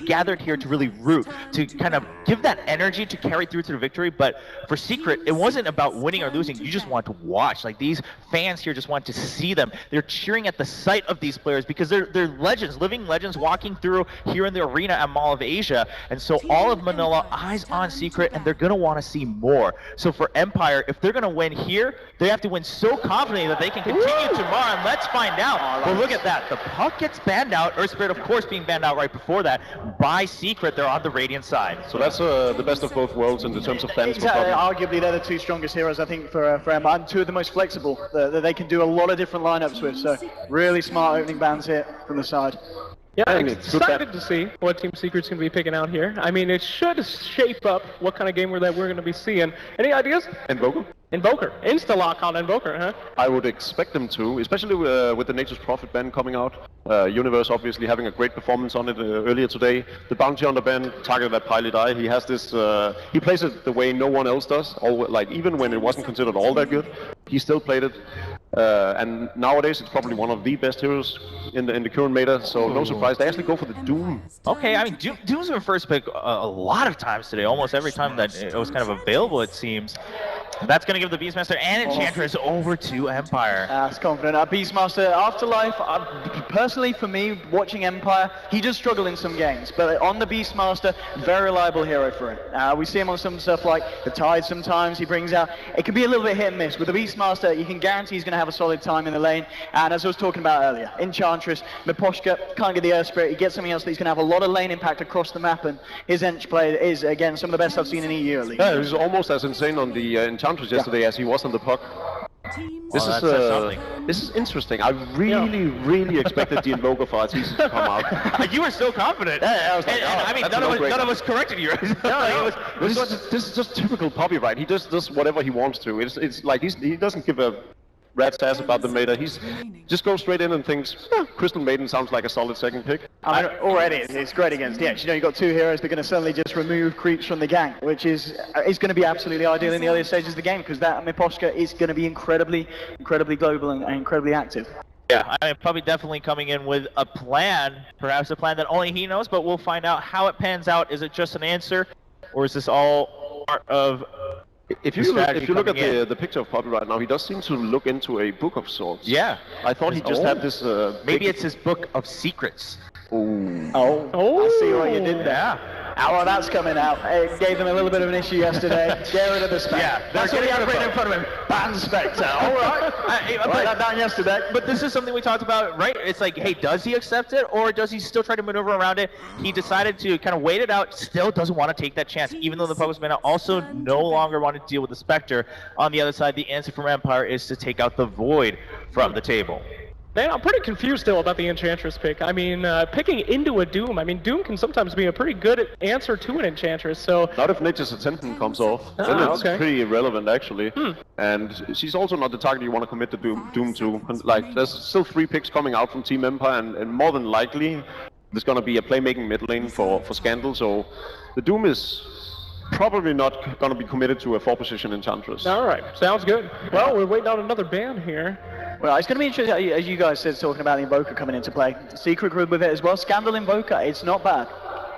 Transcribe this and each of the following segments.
gathered here to really root, to kind of give that energy to carry through to the victory. But for Secret, it wasn't about winning or losing. You just want to watch. Like, these fans here just want to see them. They're cheering at the sight of these players because they're legends, living legends walking through here in the arena at Mall of Asia. And so all of Manila eyes on Secret, and they're going to want to see more. So for Empire, if they're going to win here, they have to win so confidently that they can continue tomorrow. And let's find out. Well, look at that. The puck gets banned out. Earth Spirit, of course, being banned out right before that. By Secret, they're on the Radiant side. So that's the best of both worlds in the terms of fans. Exactly. Arguably, they're the two strongest heroes, I think, for Empire, and two of the most flexible that they can do a lot of different lineups with. So really smart opening bans here from the side. Yeah, I'm excited to see what Team Secret's going to be picking out here. I mean, it should shape up what kind of game that we're going to be seeing. Any ideas? Invoker? Invoker. Insta-lock on Invoker, huh? I would expect them to, especially with the Nature's Prophet ban coming out. Universe obviously having a great performance on it earlier today. The bounty on the ban targeted at Pilot Eye. He has this, he plays it the way no one else does. Like, even when it wasn't considered all that good, he still played it. And nowadays it's probably one of the best heroes in the current meta, so no surprise. They actually go for the Doom. Okay, I mean, Doom's been first pick a lot of times today, almost every time that it was kind of available, it seems. That's going to give the Beastmaster and Enchantress over to Empire. That's confident. Beastmaster, Afterlife, personally for me, watching Empire, he does struggle in some games, but on the Beastmaster, very reliable hero for him. We see him on some stuff like the Tide sometimes, he brings out, it can be a little bit hit and miss. With the Beastmaster, you can guarantee he's going to have a solid time in the lane, and as I was talking about earlier, Enchantress, Miposhka can't get the Earth Spirit, he gets something else that he's going to have a lot of lane impact across the map, and his Ench play is, again, some of the best I've seen in EU at least. Yeah, it was almost as insane on the Enchantress yesterday as he was on the puck. This is interesting. I really expected the Invoker fight season to come out. You were so confident. Yeah, I was like, I mean, none of us corrected you. This is just typical Poppy, right? He just does whatever he wants to. It's like he doesn't give a rat's ass about the meta. He's just goes straight in and thinks, Crystal Maiden sounds like a solid second pick. I mean, already it's great against the Ench. You know, you've got two heroes that are going to suddenly just remove creeps from the gang, which is going to be absolutely ideal in the earlier stages of the game, because that Miposhka is going to be incredibly global and incredibly active. Yeah, I mean, probably definitely coming in with a plan, perhaps a plan that only he knows, but we'll find out how it pans out. Is it just an answer, or is this all part of... If you look at the picture of Poppy right now, he does seem to look into a book of sorts. Yeah. I thought he just had this... Maybe it's his book of secrets. Oh, I see what you did there. Yeah. Well, that's coming out. It gave them a little bit of an issue yesterday. Get rid of the Spectre. Yeah, that's what he had right in front of him. Ban Spectre. All right. Write that down yesterday. But this is something we talked about, right? It's like, hey, does he accept it, or does he still try to maneuver around it? He decided to kind of wait it out, still doesn't want to take that chance, even though the Focus Mana also no longer wanted to deal with the Spectre. On the other side, the answer from Empire is to take out the Void from the table. Man, I'm pretty confused still about the Enchantress pick. I mean, picking into a Doom, I mean, Doom can sometimes be a pretty good answer to an Enchantress, so... Not if Nature's Attendant comes off. Then it's pretty irrelevant, actually. And she's also not the target you want to commit the Doom to. Like, there's still 3 picks coming out from Team Empire, and more than likely, there's going to be a playmaking mid lane for Scandal, so the Doom is probably not going to be committed to a 4-position Enchantress. Alright, sounds good. Well, we're waiting on another ban here. Well, it's going to be interesting, as you guys said, talking about the Invoker coming into play. Secret group with it as well. Scandal Invoker, it's not bad.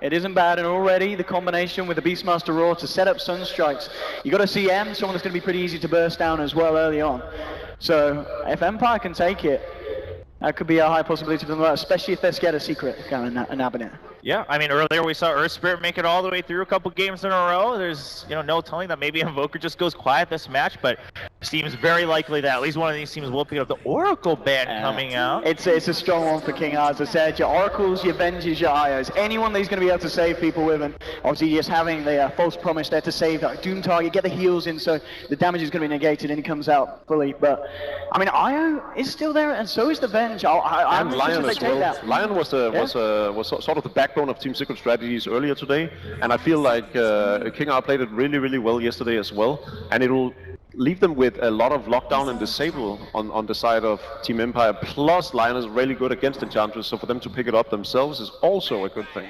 It isn't bad, and already the combination with the Beastmaster Roar to set up Sunstrikes. You got a CM, someone that's going to be pretty easy to burst down as well early on. So if Empire can take it, that could be a high possibility for them, especially if they're scared of Secret and nabbing it. Yeah, I mean, earlier we saw Earth Spirit make it all the way through a couple games in a row. There's, no telling that maybe Invoker just goes quiet this match, but it seems very likely that at least one of these teams will pick up the Oracle ban coming out. It's a strong one for King, as I said. Your Oracles, your Venges, your Ios. Anyone that he's going to be able to save people with, and obviously just having the false promise there to save that Doom target, get the heals in, so the damage is going to be negated and he comes out fully. But, I mean, Io is still there, and so is the Venge. And Lion as well. Lion was sort of the backbone of Team Secret strategies earlier today, and I feel like King R played it really well yesterday as well, and it'll leave them with a lot of lockdown and disable on the side of Team Empire. Plus, Lion is really good against Enchantress, so for them to pick it up themselves is also a good thing.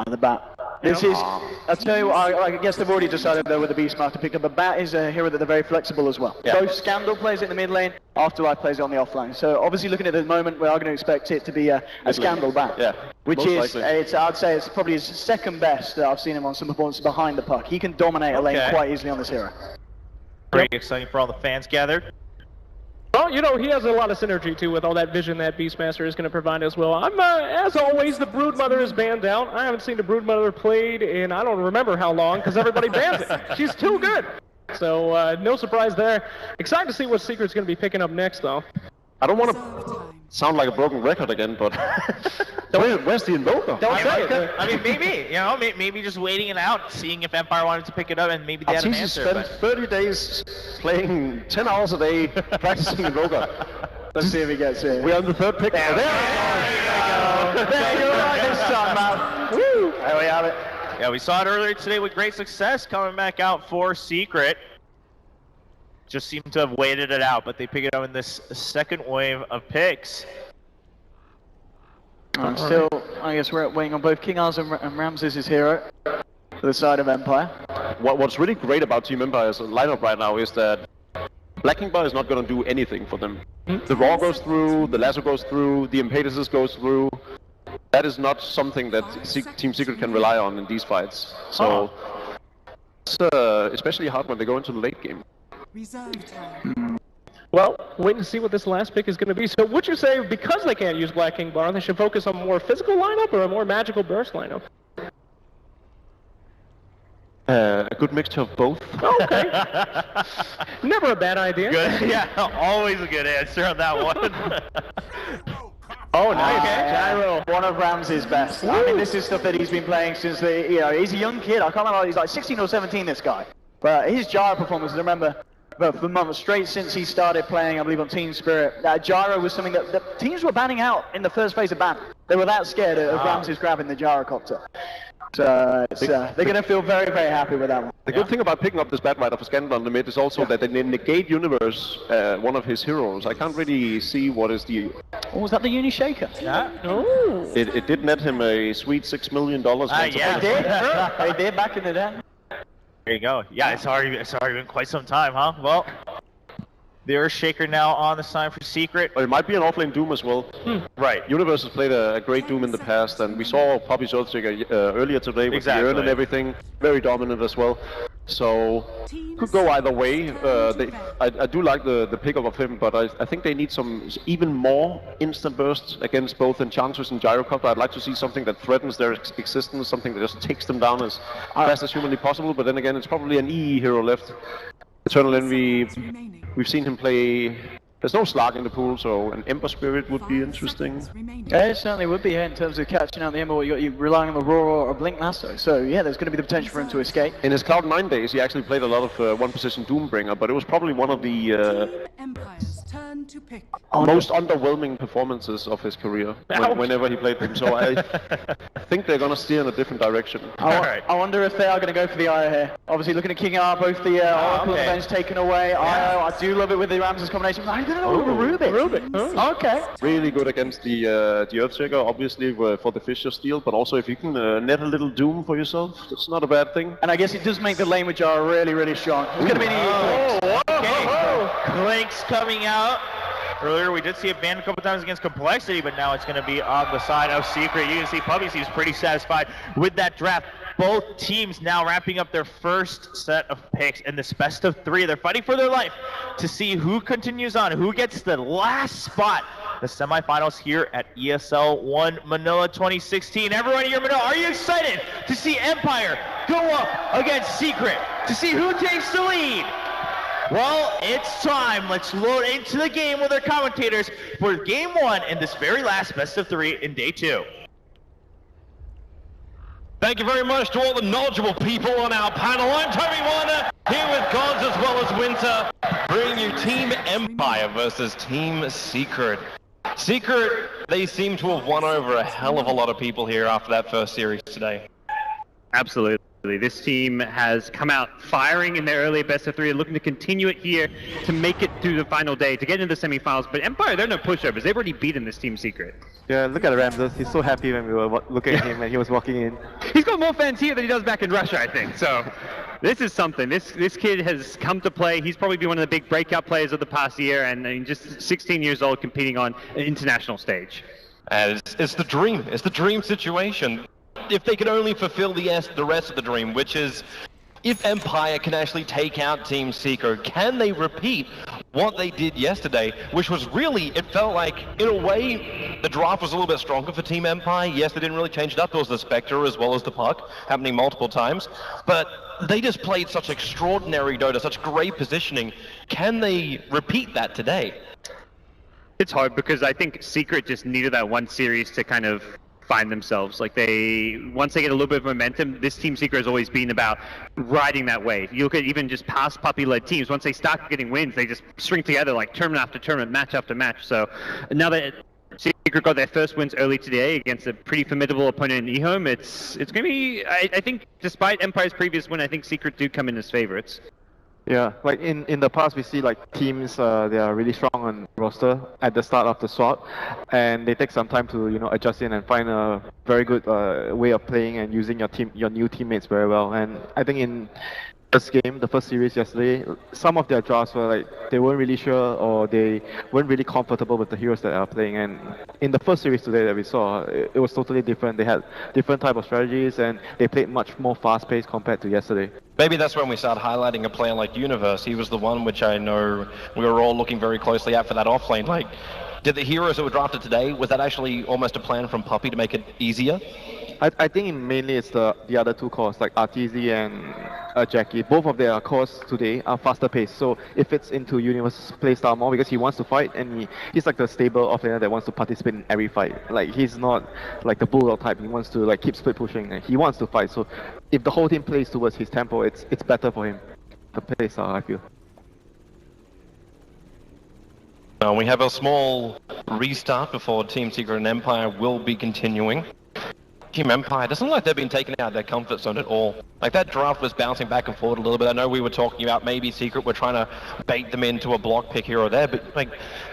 The bat. This is, I'll tell you what, I guess they've already decided though with the Beastmaster picked up, but Bat is a hero that they're very flexible as well. Yeah. Both Scandal plays it in the mid lane, Afterlife plays it on the offline. So obviously looking at the moment, we are going to expect it to be a Scandal Bat. Yeah, Which most is, likely. I'd say it's probably his second best that I've seen him on some performances behind the puck. He can dominate a lane quite easily on this hero. Pretty exciting for all the fans gathered. Well, you know, he has a lot of synergy, too, with all that vision that Beastmaster is going to provide as well. As always, the Broodmother is banned out. I haven't seen the Broodmother played in I don't remember how long, because everybody bans it. She's too good. So, no surprise there. Excited to see what Secret's going to be picking up next, though. I don't want to sound like a broken record again, but where's the Invoker? Don't say it. I mean, maybe, you know, maybe just waiting it out, seeing if Empire wanted to pick it up, and maybe they had an answer. Spent 30 days playing 10 hours a day practicing Invoker. Let's see if he gets it. We're on the third pick. There you go. There you go, right this time, man. Woo! There we have it. Yeah, we saw it earlier today with great success coming back out for Secret. Just seem to have waited it out, but they pick it up in this second wave of picks. Still, I guess we're waiting on both King Oz and Ramses' hero for the side of Empire. What's really great about Team Empire's lineup right now is that Black King Bar is not going to do anything for them. The Raw goes through, the Lasso goes through, the Impetuses goes through. That is not something that Team Secret can rely on in these fights. So it's especially hard when they go into the late game. Reserve time. Well, wait and see what this last pick is going to be. So would you say, because they can't use Black King Bar, they should focus on a more physical lineup or a more magical burst lineup? A good mixture of both. Okay. Never a bad idea. Good, yeah, always a good answer on that one. Oh, nice. Gyro, one of Ramses' best. I mean, this is stuff that he's been playing since he's a young kid. I can't remember, he's like 16 or 17, this guy. But his gyro performance, I remember, for months straight since he started playing, I believe, on Team Spirit, gyro was something that teams were banning out in the first phase of ban. They were that scared of Ramses grabbing the gyrocopter. So they're going to feel very, very happy with that one. The good thing about picking up this Bat Rider for Scandal on the mid is also that they negate Universe, one of his heroes. I can't really see what is the... Oh, was that the Uni Shaker? Yeah. Oh. It did net him a sweet $6 million. Yeah. They did. They did back in the day. There you go. Yeah, it's already been quite some time, huh? Well, the Earthshaker now on the side for Secret. But it might be an offlane Doom as well. Right. Universe has played a great Doom in the past, and we saw Poppy's Earthshaker earlier today with the urn and everything. Very dominant as well. So, could go either way. I do like the pickup of him, but I think they need some even more instant bursts against both Enchantress and Gyrocopter. I'd like to see something that threatens their existence, something that just takes them down as fast as humanly possible, but then again, it's probably an EE hero left. Eternal Envy, we've seen him play... There's no Slark in the pool, so an Ember Spirit would be interesting. Yeah, it certainly would be in terms of catching out the Ember. You're relying on Aurora or Blink Lasso. So yeah, there's going to be the potential for him to escape. In his Cloud9 days, he actually played a lot of one-position Doombringer, but it was probably one of the Empire's turn to pick. most underwhelming performances of his career whenever he played them. So I think they're going to steer in a different direction. I wonder if they are going to go for the Io here. Obviously, looking at King R, both the Oracle bench taken away. Io, I do love it with the Ramses combination. I don't know, Rubik. Oh. Okay. Really good against the Earthshaker, obviously for the Fisher Steel, but also if you can net a little Doom for yourself, that's not a bad thing. And I guess it does make the lane with Jar really, really strong. It's going to be an Clinks coming out. Earlier we did see it banned a couple times against Complexity, but now it's going to be on the side of Secret. You can see Puppy seems pretty satisfied with that draft. Both teams now wrapping up their first set of picks in this best of three. They're fighting for their life to see who continues on, who gets the last spot. The semifinals here at ESL One Manila 2016. Everyone here in Manila, are you excited to see Empire go up against Secret, to see who takes the lead? Well, it's time. Let's load into the game with our commentators for game one in this very last best of three in day two. Thank you very much to all the knowledgeable people on our panel. I'm Toby Warner, here with Gods as well as Winter, bringing you Team Empire versus Team Secret. Secret, they seem to have won over a hell of a lot of people here after that first series today. Absolutely. This team has come out firing in their earlier best of three, looking to continue it here to make it through the final day, to get into the semifinals. But Empire, they're no pushovers. They've already beaten this Team Secret. Yeah, look at Ramses. He's so happy when we were looking at him and he was walking in. He's got more fans here than he does back in Russia, I think. So this is something. This kid has come to play. He's probably been one of the big breakout players of the past year, and just 16 years old, competing on an international stage. And it's the dream. It's the dream situation. If they could only fulfill the rest of the dream, which is, if Empire can actually take out Team Secret, can they repeat what they did yesterday, which was really, it felt like, in a way, the draft was a little bit stronger for Team Empire. Yes, they didn't really change it up. There was the Spectre as well as the Puck, happening multiple times. But they just played such extraordinary Dota, such great positioning. Can they repeat that today? It's hard because I think Secret just needed that one series to kind of find themselves. Like once they get a little bit of momentum, this Team Secret has always been about riding that wave. You look at even just past Puppy-led teams, once they start getting wins, they just string together like tournament after tournament, match after match. So now that Secret got their first wins early today against a pretty formidable opponent in eHome, it's going to be, I think, despite Empire's previous win, I think Secret do come in as favorites. Yeah, like in the past we see like teams they are really strong on roster at the start of the SWAT, and they take some time to adjust in and find a very good way of playing and using your new teammates very well. And I think in the first series yesterday, some of their drafts were like they weren't really sure or they weren't really comfortable with the heroes that are playing. And in the first series today that we saw, it was totally different. They had different type of strategies and they played much more fast-paced compared to yesterday. Maybe that's when we start highlighting a player like Universe. He was the one which I know we were all looking very closely at for that offlane. Like, did the heroes that were drafted today, was that actually almost a plan from Puppy to make it easier? I think mainly it's the other two cores, like RTZ and Jackie. Both of their cores today are faster paced, so it fits into Universe's playstyle more because he wants to fight and he's like the stable offlaner that wants to participate in every fight. Like he's not like the bulldog type. He wants to like keep split pushing. He wants to fight. So if the whole team plays towards his tempo, it's better for him. The playstyle, I feel. We have a small restart before Team Secret and Empire will be continuing. Team Empire doesn't look like they've been taken out of their comfort zone at all. Like that draft was bouncing back and forth a little bit. I know we were talking about maybe Secret were trying to bait them into a block pick here or there, but like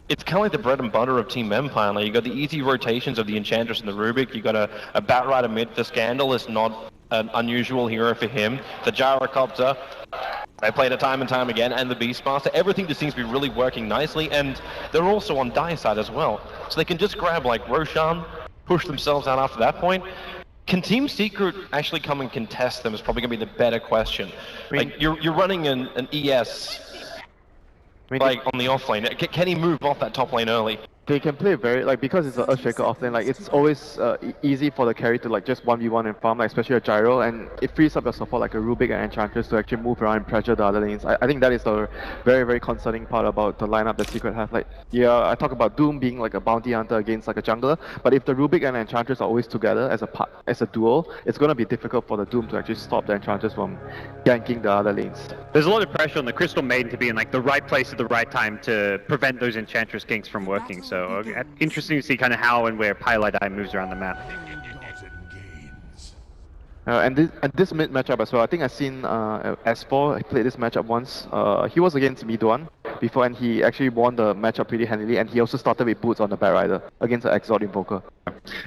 it's kind of like the bread and butter of Team Empire. Like you got the easy rotations of the Enchantress and the Rubik. You got a Batrider mid. The Scandal is not an unusual hero for him. The Gyrocopter, they played it time and time again, and the Beastmaster. Everything just seems to be really working nicely, and they're also on die side as well. So they can just grab like Roshan, push themselves out after that point. Can Team Secret actually come and contest them is probably going to be the better question. Like you're running an ES like on the off lane. Can he move off that top lane early? They can play very, like, because it's an Earthshaker offlane, like, it's always easy for the carry to, like, just 1v1 and farm, like, especially a Gyro, and it frees up your support, like a Rubik and Enchantress, to actually move around and pressure the other lanes. I think that is the very, very concerning part about the lineup that Secret have. Like, yeah, I talk about Doom being, like, a bounty hunter against, like, a jungler, but if the Rubik and Enchantress are always together as a duo, it's going to be difficult for the Doom to actually stop the Enchantress from ganking the other lanes. There's a lot of pressure on the Crystal Maiden to be in, like, the right place at the right time to prevent those Enchantress ganks from working, so interesting to see kind of how and where Pilot Eye moves around the map. And this mid matchup as well. I think I've seen S4 play this matchup once. He was against Midwan before, and he actually won the matchup pretty handily. And he also started with boots on the Batrider against the Exort Invoker.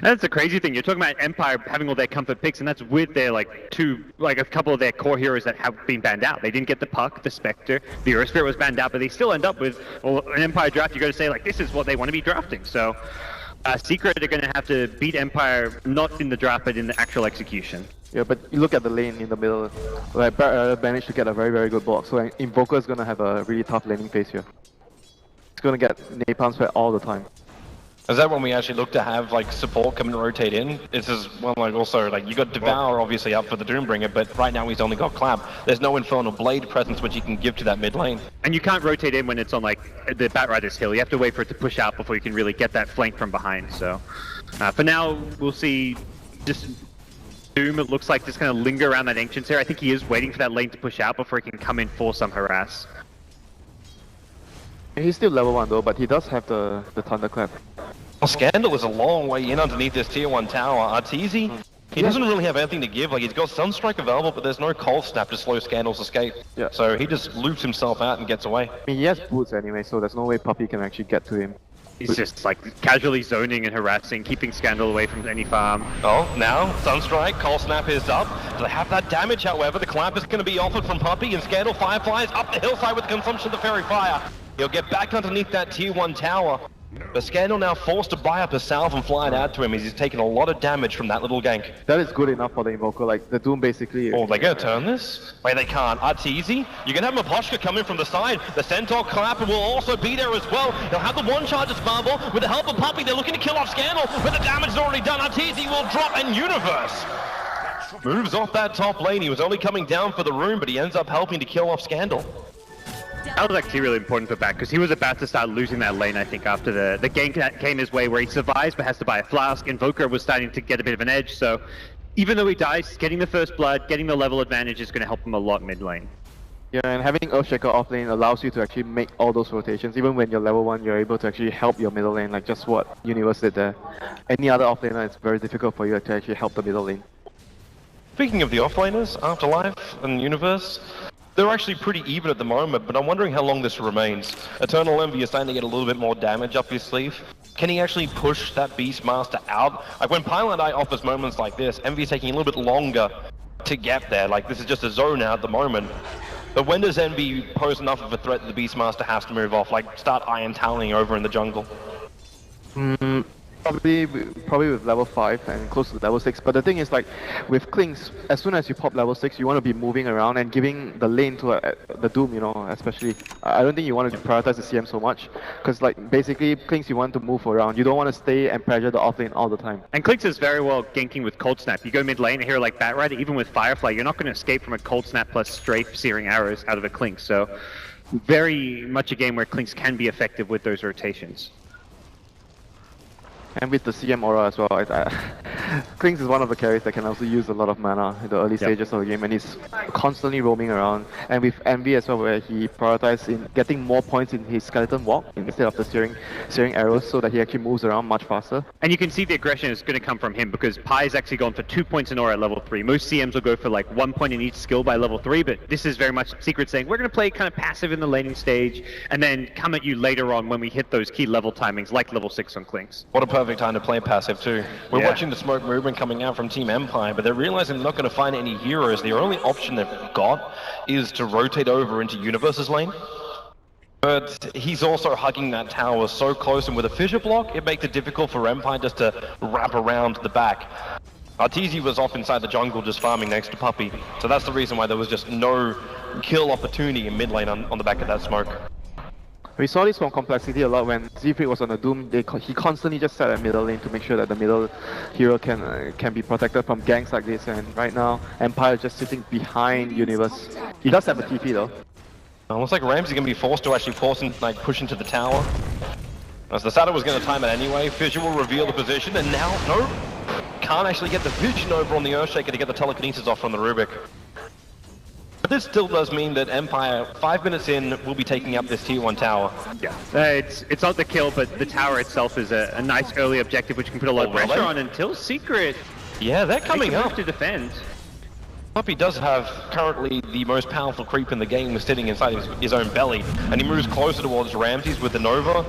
That's the crazy thing. You're talking about Empire having all their comfort picks, and that's with their a couple of their core heroes that have been banned out. They didn't get the Puck, the Spectre, the Earth Spirit was banned out, but they still end up with an Empire draft. You got to say like this is what they want to be drafting. So Secret are going to have to beat Empire not in the draft but in the actual execution. Yeah, but you look at the lane in the middle. Like managed to get a very, very good block. So Invoker is going to have a really tough laning phase here. It's going to get Napalm spread all the time. Is that when we actually look to have like support come and rotate in? This is one like also like you got Devour obviously up for the Doombringer, but right now he's only got Clap. There's no Infernal Blade presence which he can give to that mid lane. And you can't rotate in when it's on like the Batrider's hill. You have to wait for it to push out before you can really get that flank from behind. So for now we'll see just Doom, it looks like, just kind of linger around that Ancients here. I think he is waiting for that lane to push out before he can come in for some harass. He's still level 1 though, but he does have the Thunderclap. Well, Scandal is a long way in underneath this tier 1 tower. Arteezy, he doesn't really have anything to give. Like he's got Sunstrike available, but there's no Cold Snap to slow Scandal's escape. Yeah. So he just loops himself out and gets away. I mean, he has boots anyway, so there's no way Puppy can actually get to him. He's just like casually zoning and harassing, keeping Scandal away from any farm. Oh, now Sunstrike, Cold Snap is up. Do they have that damage, however? The clamp is going to be offered from Puppey, and Scandal Fireflies up the hillside with the consumption of the Fairy Fire. He'll get back underneath that tier 1 tower. But Scandal now forced to buy up a salve and fly it out to him as he's taking a lot of damage from that little gank. That is good enough for the Invoker. Like, the Doom basically... Oh, they're going to turn this? Wait, they can't. Arteezy? You can have Maposhka come in from the side. The Centaur Clapper will also be there as well. He'll have the one-charges marble. With the help of Puppey, they're looking to kill off Scandal, but the damage is already done. Arteezy will drop, and Universe moves off that top lane. He was only coming down for the rune, but he ends up helping to kill off Scandal. That was actually really important for Back, because he was about to start losing that lane, I think, after the gank that came his way where he survives but has to buy a flask. Invoker was starting to get a bit of an edge, so even though he dies, getting the first blood, getting the level advantage is going to help him a lot mid lane. Yeah, and having Earthshaker off lane allows you to actually make all those rotations. Even when you're level 1, you're able to actually help your middle lane, like just what Universe did there. Any other offlaner, it's very difficult for you to actually help the middle lane. Speaking of the offlaners, Afterlife and Universe, they're actually pretty even at the moment, but I'm wondering how long this remains. Eternal Envy is starting to get a little bit more damage up his sleeve. Can he actually push that Beastmaster out? Like when Pylon Eye offers moments like this, Envy is taking a little bit longer to get there. Like this is just a zone out at the moment. But when does Envy pose enough of a threat that the Beastmaster has to move off? Like start Iron Toweling over in the jungle? Probably with level 5 and close to level 6, but the thing is, like, with Clinks, as soon as you pop level 6, you want to be moving around and giving the lane to the Doom, you know, especially. I don't think you want to prioritize the CM so much, because, like, basically, Clinks, you want to move around. You don't want to stay and pressure the off lane all the time. And Clinks is very well ganking with Cold Snap. You go mid lane, a hero like Batrider, even with Firefly, you're not going to escape from a Cold Snap plus strafe searing arrows out of a Clinks, so very much a game where Clinks can be effective with those rotations. And with the CM aura as well, Clinks is one of the carries that can also use a lot of mana in the early stages of the game, and he's constantly roaming around. And with Envy as well, where he prioritizes in getting more points in his skeleton walk instead of the steering arrows, so that he actually moves around much faster. And you can see the aggression is going to come from him, because Pai's actually gone for 2 points in aura at level 3. Most CMs will go for like 1 point in each skill by level 3, but this is very much Secret saying, we're going to play kind of passive in the laning stage, and then come at you later on when we hit those key level timings, like level 6 on Clinks. What a perfect time to play passive too. We're watching the smoke movement coming out from Team Empire, but they're realizing they're not going to find any heroes. The only option they've got is to rotate over into Universe's lane. But he's also hugging that tower so close, and with a fissure block, it makes it difficult for Empire just to wrap around the back. Arteezy was off inside the jungle just farming next to Puppey, so that's the reason why there was just no kill opportunity in mid lane on the back of that smoke. We saw this from Complexity a lot when Siegfried was on the Doom. He constantly just sat at middle lane to make sure that the middle hero can be protected from ganks like this. And right now, Empire is just sitting behind Universe. He does have a TP though. Looks like Ramsey's gonna be forced to actually push into the tower. As the Saddle was gonna time it anyway, Fissure will reveal the position, and now no, can't actually get the vision over on the Earthshaker to get the telekinesis off from the Rubik. But this still does mean that Empire, 5 minutes in, will be taking up this tier 1 tower. Yeah, it's not the kill, but the tower itself is a nice early objective which can put a lot of pressure on until Secret. Yeah, they're coming up to defend. Puppey does have currently the most powerful creep in the game sitting inside his own belly, and he moves closer towards Ramsey's with the Nova.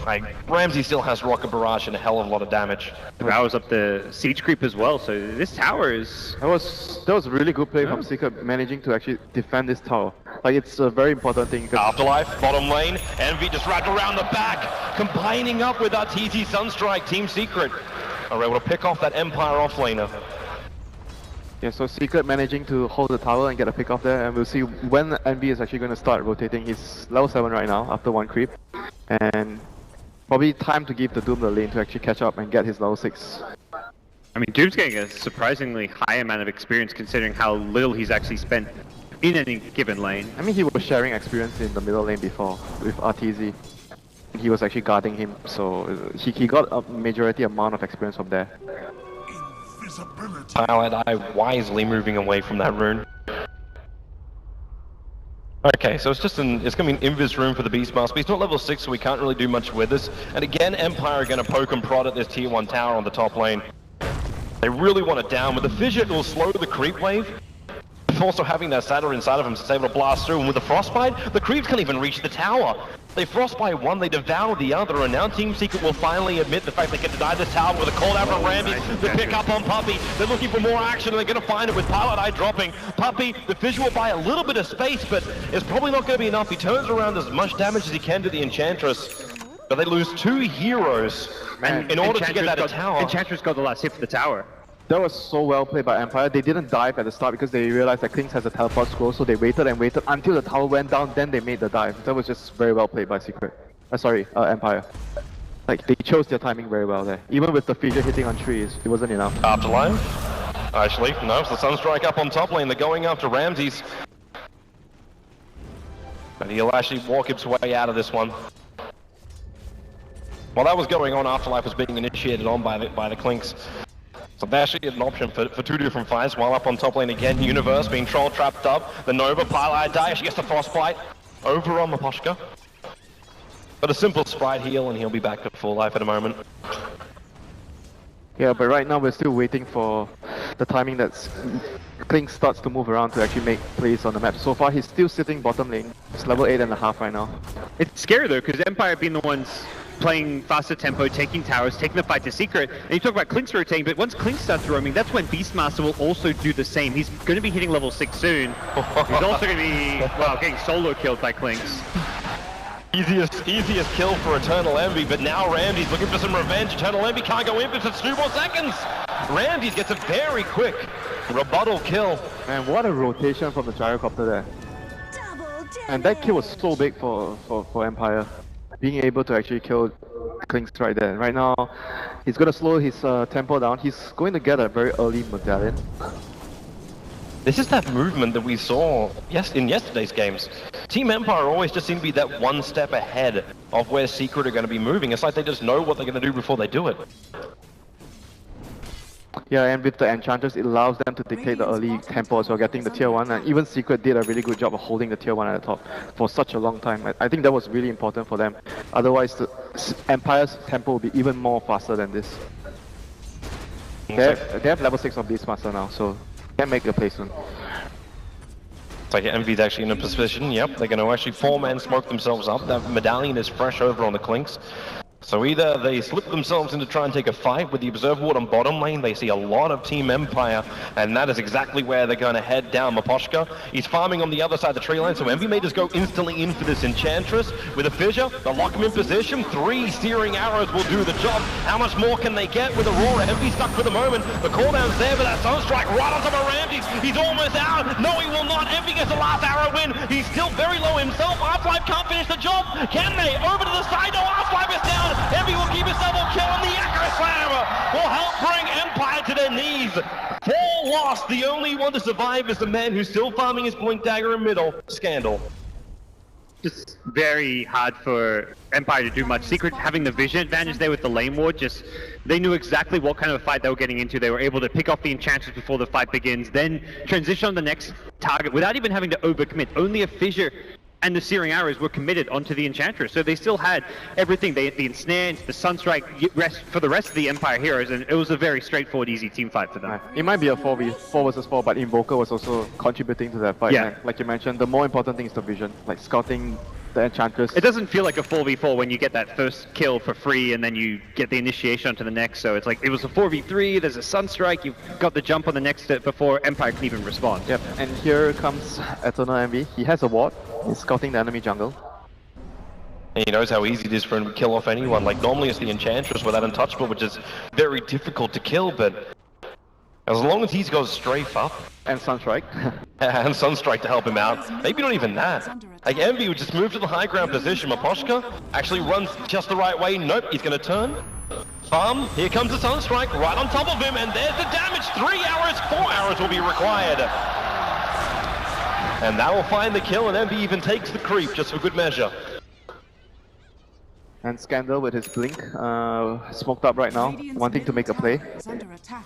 Like, Ramsey still has Rocket Barrage and a hell of a lot of damage. Powers up the siege creep as well, so this tower is... That was a really good play from Secret, managing to actually defend this tower. Like, it's a very important thing. Afterlife, bottom lane, Envy just wrapped around the back, combining up with Arteezy Sunstrike, Team Secret are able to pick off that Empire offlaner. Yeah, so Secret managing to hold the tower and get a pick off there, and we'll see when Envy is actually going to start rotating. He's level 7 right now, after 1 creep. And probably time to give the Doom the lane to actually catch up and get his level 6. I mean, Doom's getting a surprisingly high amount of experience considering how little he's actually spent in any given lane. I mean, he was sharing experience in the middle lane before with Arteezy. He was actually guarding him, so he got a majority amount of experience from there. Pilot Eye wisely moving away from that rune. Okay, so it's going to be an invis room for the Beastmaster. He's not level 6, so we can't really do much with this. And again, Empire are going to poke and prod at this tier 1 tower on the top lane. They really want it down. With the fissure, it will slow the creep wave. Also having that saddle inside of him to able to blast through, and with the frostbite, the creeps can't even reach the tower. They frostbite one, they devour the other, and now Team Secret will finally admit the fact they can deny this tower with a call out from Randy. The pick up on Puppey. They're looking for more action, and they're going to find it with Pilot Eye dropping. Puppey, the visual buy a little bit of space, but it's probably not going to be enough. He turns around as much damage as he can to the Enchantress, but they lose 2 heroes. And in order to get that tower... Enchantress got the last hit for the tower. That was so well played by Empire. They didn't dive at the start because they realized that Klings has a teleport scroll, so they waited and waited until the tower went down, then they made the dive. That was just very well played by Secret. Empire. Like, they chose their timing very well there. Even with the fissure hitting on trees, it wasn't enough. Afterlife? Actually, no, it's the Sunstrike up on top lane. They're going after Ramses. But he'll actually walk his way out of this one. While that was going on, Afterlife was being initiated on by the Clinks. So they actually had an option for 2 different fights. While up on top lane again, Universe being troll trapped up. The Nova, Pilot die, she gets the Frostbite over on Maposhka. But a simple Sprite heal and he'll be back to full life in a moment. Yeah, but right now we're still waiting for the timing that Klings starts to move around to actually make plays on the map. So far he's still sitting bottom lane. It's level 8.5 right now. It's scary though, because Empire have been the ones playing faster tempo, taking towers, taking the fight to Secret. And you talk about Klink's rotating, but once Klink starts roaming, that's when Beastmaster will also do the same. He's going to be hitting level 6 soon. He's also going to be, well, getting solo killed by Klinks. Easiest kill for Eternal Envy, but now Ramses looking for some revenge. Eternal Envy can't go in, but it's 2 more seconds. Ramses gets a very quick rebuttal kill. Man, what a rotation from the gyrocopter there. And that kill was so big for Empire. Being able to actually kill Klings right there. Right now, he's going to slow his tempo down. He's going to get a very early medallion. This is that movement that we saw in yesterday's games. Team Empire always just seem to be that one step ahead of where Secret are going to be moving. It's like they just know what they're going to do before they do it. Yeah, and with the Enchantress, it allows them to dictate the early tempo as well, getting the tier 1, and even Secret did a really good job of holding the tier 1 at the top for such a long time. I think that was really important for them. Otherwise, the Empire's tempo will be even more faster than this. They have level 6 of Beastmaster now, so can make a play soon. It's like Envy's actually in a position, yep, they're going to actually 4-man smoke themselves up. That medallion is fresh over on the Klinks. So either they slip themselves in to try and take a fight with the Observer Ward on bottom lane. They see a lot of Team Empire, and that is exactly where they're going to head down. Maposhka, he's farming on the other side of the tree line, so Envy may just go instantly in for this Enchantress. With a fissure, they'll lock him in position. 3 searing arrows will do the job. How much more can they get with Aurora? Envy stuck for the moment. The cooldown's there, but that Sunstrike right on top of Ramses. He's almost out. No, he will not. Envy gets the last arrow win. He's still very low himself. Half-Life can't finish the job. Can they? Over to the side. No, Half-Life is down. Envy will keep his double kill, and the Echo Slam will help bring Empire to their knees. 4 lost. The only one to survive is the man who's still farming his Blink Dagger in middle. Scandal. Just very hard for Empire to do much. Secret having the vision advantage there with the lane ward, just they knew exactly what kind of fight they were getting into. They were able to pick off the Enchantress before the fight begins, then transition on the next target without even having to overcommit. Only a fissure and the searing arrows were committed onto the Enchantress, so they still had everything. They had the ensnare, the Sunstrike for the rest of the Empire heroes, and it was a very straightforward, easy team fight for them. It might be a 4 versus 4, but Invoker was also contributing to that fight. Yeah. And like you mentioned, the more important thing is the vision, like scouting the Enchantress. It doesn't feel like a 4v4 when you get that first kill for free and then you get the initiation onto the next, so it's like it was a 4v3, there's a Sunstrike, you've got the jump on the next before Empire can even respond. Yep, and here comes Eternal Envy. He has a ward, he's scouting the enemy jungle. And he knows how easy it is for him to kill off anyone. Like normally it's the Enchantress with that Untouchable, which is very difficult to kill, but as long as he's got strafe up. And Sunstrike. And Sunstrike to help him out. Maybe not even that. Like Envy would just move to the high ground position. Maposhka actually runs just the right way. Nope, he's going to turn. Farm, here comes the Sunstrike right on top of him, and there's the damage. 3 arrows, 4 arrows will be required. And that will find the kill, and Envy even takes the creep just for good measure. And Scandal with his blink, smoked up right now, wanting to make a play. Is under attack.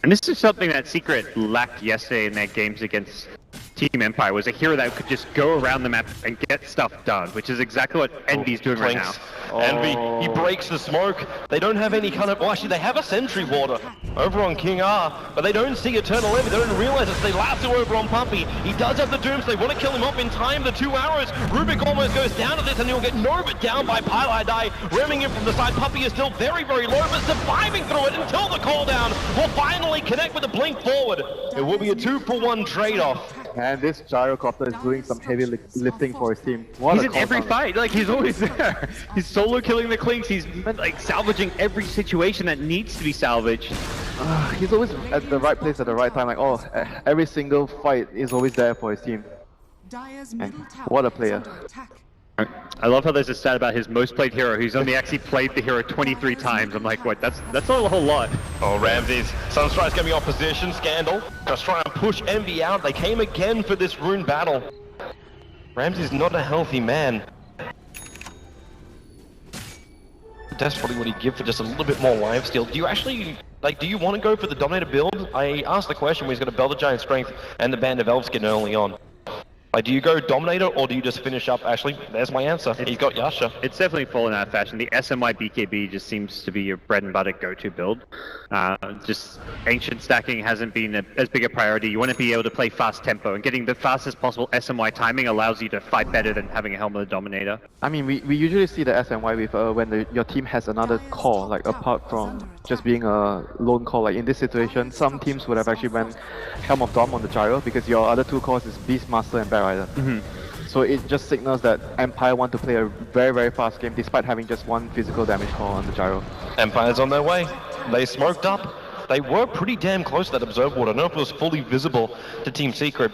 And this is something that Secret lacked yesterday in their games against Team Empire was a hero that could just go around the map and get stuff done, which is exactly what Envy's doing right now. Envy, he breaks the smoke. They don't have any kind of, well actually they have a sentry warder over on King R, but they don't see Eternal Envy, they don't realize it, so they lasso over on Puppey. He does have the Doom, so they want to kill him off in time, the 2 arrows. Rubik almost goes down to this and he'll get Nova down by Pylai Die, ramming him from the side. Puppey is still very, very low, but surviving through it until the call down will finally connect with a blink forward. It will be a 2-for-1 trade-off. And this gyrocopter is doing some heavy lifting for his team. What He's a in every fight, like he's always there. He's solo killing the Clinks, he's like salvaging every situation that needs to be salvaged. He's always at the right place at the right time, like every single fight is always there for his team. Dire's And middle tower what a is player. under attack. I love how there's a stat about his most played hero. He's only actually played the hero 23 times. I'm like, what? That's not a whole lot. Oh, Ramses. Sunstrike's going to be off position. Scandal. Just try and push Envy out. They came again for this rune battle. Ramses not a healthy man. Desperately would he give for just a little bit more lifesteal? Do you actually, like, do you want to go for the Dominator build? I asked the question when he's got a Belter Giant Strength and the Band of Elves getting early on. Like, do you go Dominator or do you just finish up? Actually, there's my answer. He's got Yasha. It's definitely fallen out of fashion. The SMY BKB just seems to be your bread and butter go-to build. Just ancient stacking hasn't been as big a priority. You want to be able to play fast tempo, and getting the fastest possible SMY timing allows you to fight better than having a Helmet of Dominator. I mean, we usually see the SMY with when your team has another core, like apart from just being a lone core. Like in this situation, some teams would have actually went Helm of Dom on the gyro because your other 2 cores is Beastmaster and Bear Rider. So it just signals that Empire want to play a very, very fast game despite having just 1 physical damage core on the gyro. Empire's on their way. They smoked up. They were pretty damn close to that Observe Ward. I don't know if it was fully visible to Team Secret.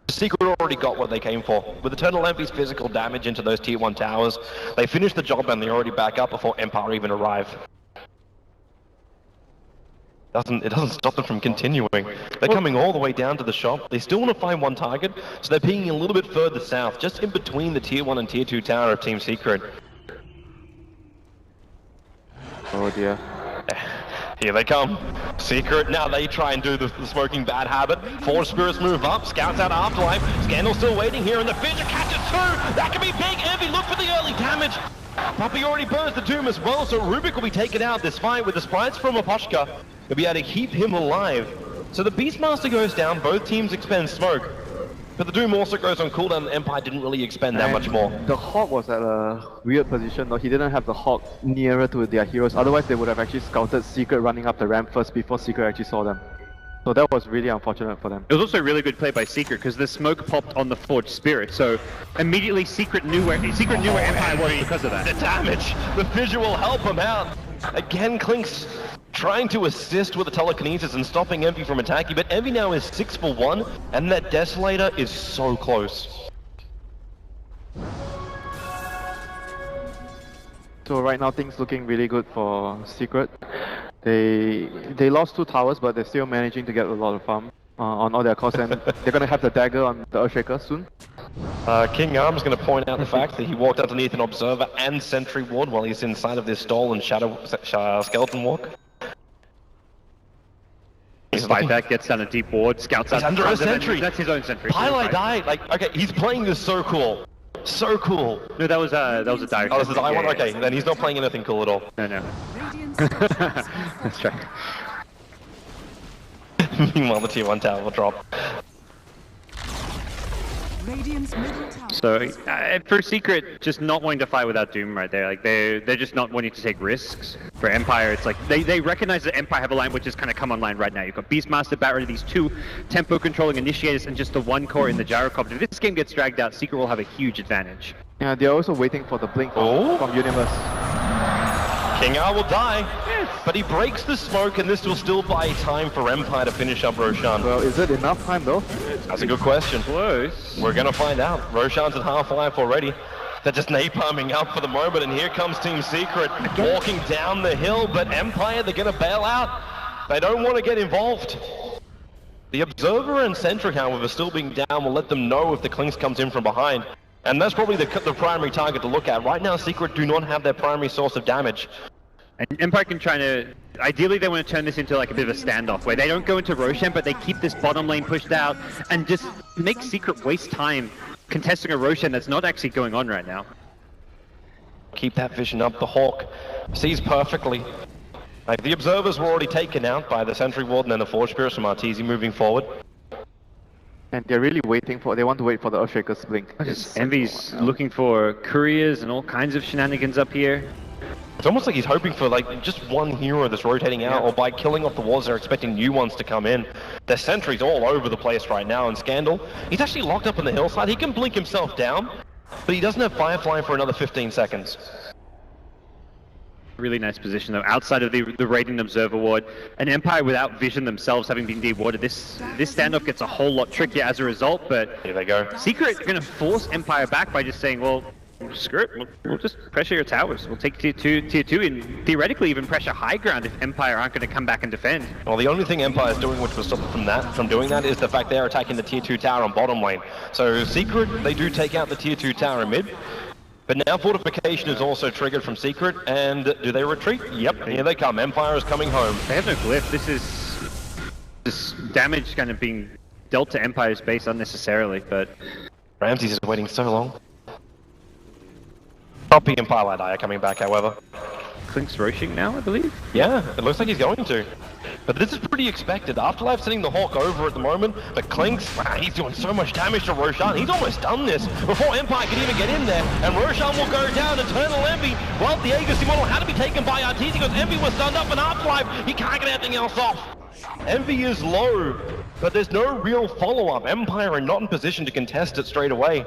Secret already got what they came for. With Eternal Envy's physical damage into those Tier 1 towers, they finished the job and they're already back up before Empire even arrive. It doesn't stop them from continuing. They're coming all the way down to the shop. They still want to find 1 target, so they're pinging a little bit further south, just in between the Tier 1 and Tier 2 tower of Team Secret. Oh dear. Here they come. Secret, now they try and do the smoking bad habit. 4 spirits move up, scouts out Afterlife. Scandal still waiting here, and the Fissure catches 2! That could be big! Envy, look for the early damage! Puppey already burns the Doom as well, so Rubik will be taken out this fight with the sprites from Aposhka. They'll be able to keep him alive. So the Beastmaster goes down, both teams expend smoke. But the Doom also goes on cooldown, and Empire didn't really expend that much more. The Hawk was at a weird position though. He didn't have the Hawk nearer to their heroes, otherwise they would have actually scouted Secret running up the ramp first before Secret actually saw them. So that was really unfortunate for them. It was also a really good play by Secret because the smoke popped on the Forged Spirit, so immediately Secret knew where Empire was because of that. The damage! The Fissure will help him out! Again, Clinks trying to assist with the telekinesis and stopping Envy from attacking, but Envy now is 6 for 1, and that Desolator is so close. So right now things looking really good for Secret. They lost 2 towers, but they're still managing to get a lot of farm on all their cores, and they're gonna have the dagger on the Earthshaker soon. King Arm's going to point out the fact that he walked underneath an Observer and Sentry Ward while he's inside of this Stole and Skeleton Walk. Despite that, gets down a deep ward, scouts out. He's under a sentry. That's his own sentry. Pylai died. Like, okay, he's playing this so cool. So cool. No, that was a dire. Oh, this is I one. Okay, then he's not playing anything cool at all. No. Radiant's That's right. Meanwhile, the Tier 1 tower will drop. Radiant's middle tower. So for Secret, just not wanting to fight without Doom right there. Like they're just not wanting to take risks. For Empire, it's like they recognize that Empire have a line which has kind of come online right now. You've got Beastmaster, Batter, these 2 tempo controlling initiators, and just the 1 core in the gyrocopter. If this game gets dragged out, Secret will have a huge advantage. Yeah, they're also waiting for the blink from Universe. King R will die, but he breaks the smoke, and this will still buy time for Empire to finish up Roshan. Well, is it enough time though? That's a good question. Close. We're gonna find out. Roshan's at half-life already. They're just napalming up for the moment, and here comes Team Secret walking down the hill, but Empire, they're gonna bail out. They don't want to get involved. The Observer and Sentry, however, still being down will let them know if the Clinks comes in from behind. And that's probably the primary target to look at. Right now, Secret do not have their primary source of damage. And Empire can try to... Ideally, they want to turn this into like a bit of a standoff, where they don't go into Roshan, but they keep this bottom lane pushed out, and just make Secret waste time contesting a Roshan that's not actually going on right now. Keep that vision up. The Hawk sees perfectly. Like, the observers were already taken out by the Sentry Warden and the Forge Spirits from Arteezy moving forward. And they're really waiting for, they want to wait for the Earthshaker's blink. Envy's looking for couriers and all kinds of shenanigans up here. It's almost like he's hoping for like just one hero that's rotating out, or by killing off the walls they're expecting new ones to come in. There's sentries all over the place right now, and Scandal, he's actually locked up on the hillside. He can blink himself down, but he doesn't have Firefly for another 15 seconds. Really nice position though, outside of the Radiant Observer Ward. An Empire without vision themselves having been dewarded. This standoff gets a whole lot trickier as a result, but here they go. Secret are going to force Empire back by just saying, well, screw it, we'll just pressure your towers. We'll take tier 2, and theoretically even pressure high ground if Empire aren't going to come back and defend. Well, the only thing Empire is doing which will stop them from doing that is the fact they're attacking the tier 2 tower on bottom lane. So Secret, they do take out the tier 2 tower in mid. But now Fortification is also triggered from Secret, and do they retreat? Yep, here they come. Empire is coming home. They have no glyph. This damage kind of being dealt to Empire's base unnecessarily, but... Ramses is waiting so long. Poppy and Pilot Eye are coming back, however. Klink's roshing now, I believe? Yeah, it looks like he's going to. But this is pretty expected. Afterlife sending the Hawk over at the moment, but Klink's, wow, he's doing so much damage to Roshan. He's almost done this before Empire can even get in there. And Roshan will go down. Eternal Envy. Well, the Aegis model had to be taken by Arteezy because Envy was stunned up, and Afterlife, he can't get anything else off. Envy is low, but there's no real follow-up. Empire are not in position to contest it straight away.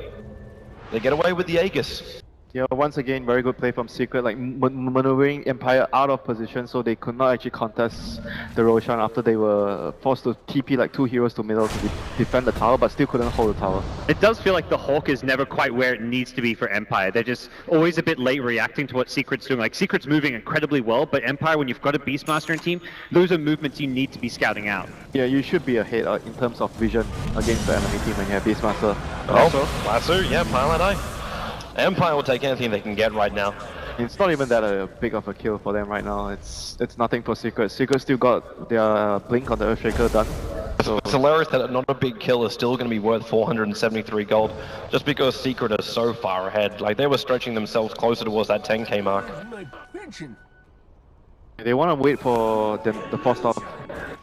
They get away with the Aegis. Yeah, once again, very good play from Secret, like maneuvering Empire out of position so they could not actually contest the Roshan after they were forced to TP like 2 heroes to middle to defend the tower, but still couldn't hold the tower. It does feel like the Hawk is never quite where it needs to be for Empire. They're just always a bit late reacting to what Secret's doing. Like, Secret's moving incredibly well, but Empire, when you've got a Beastmaster in team, those are movements you need to be scouting out. Yeah, you should be ahead in terms of vision against the enemy team when you have Beastmaster. Oh, Lasso, yeah, Pilot Eye. Empire will take anything they can get right now. It's not even that big of a kill for them right now. It's nothing for Secret. Secret still got their blink on the Earthshaker done. So it's hilarious that not a big kill is still going to be worth 473 gold, just because Secret is so far ahead. Like, they were stretching themselves closer towards that 10k mark. They want to wait for the first off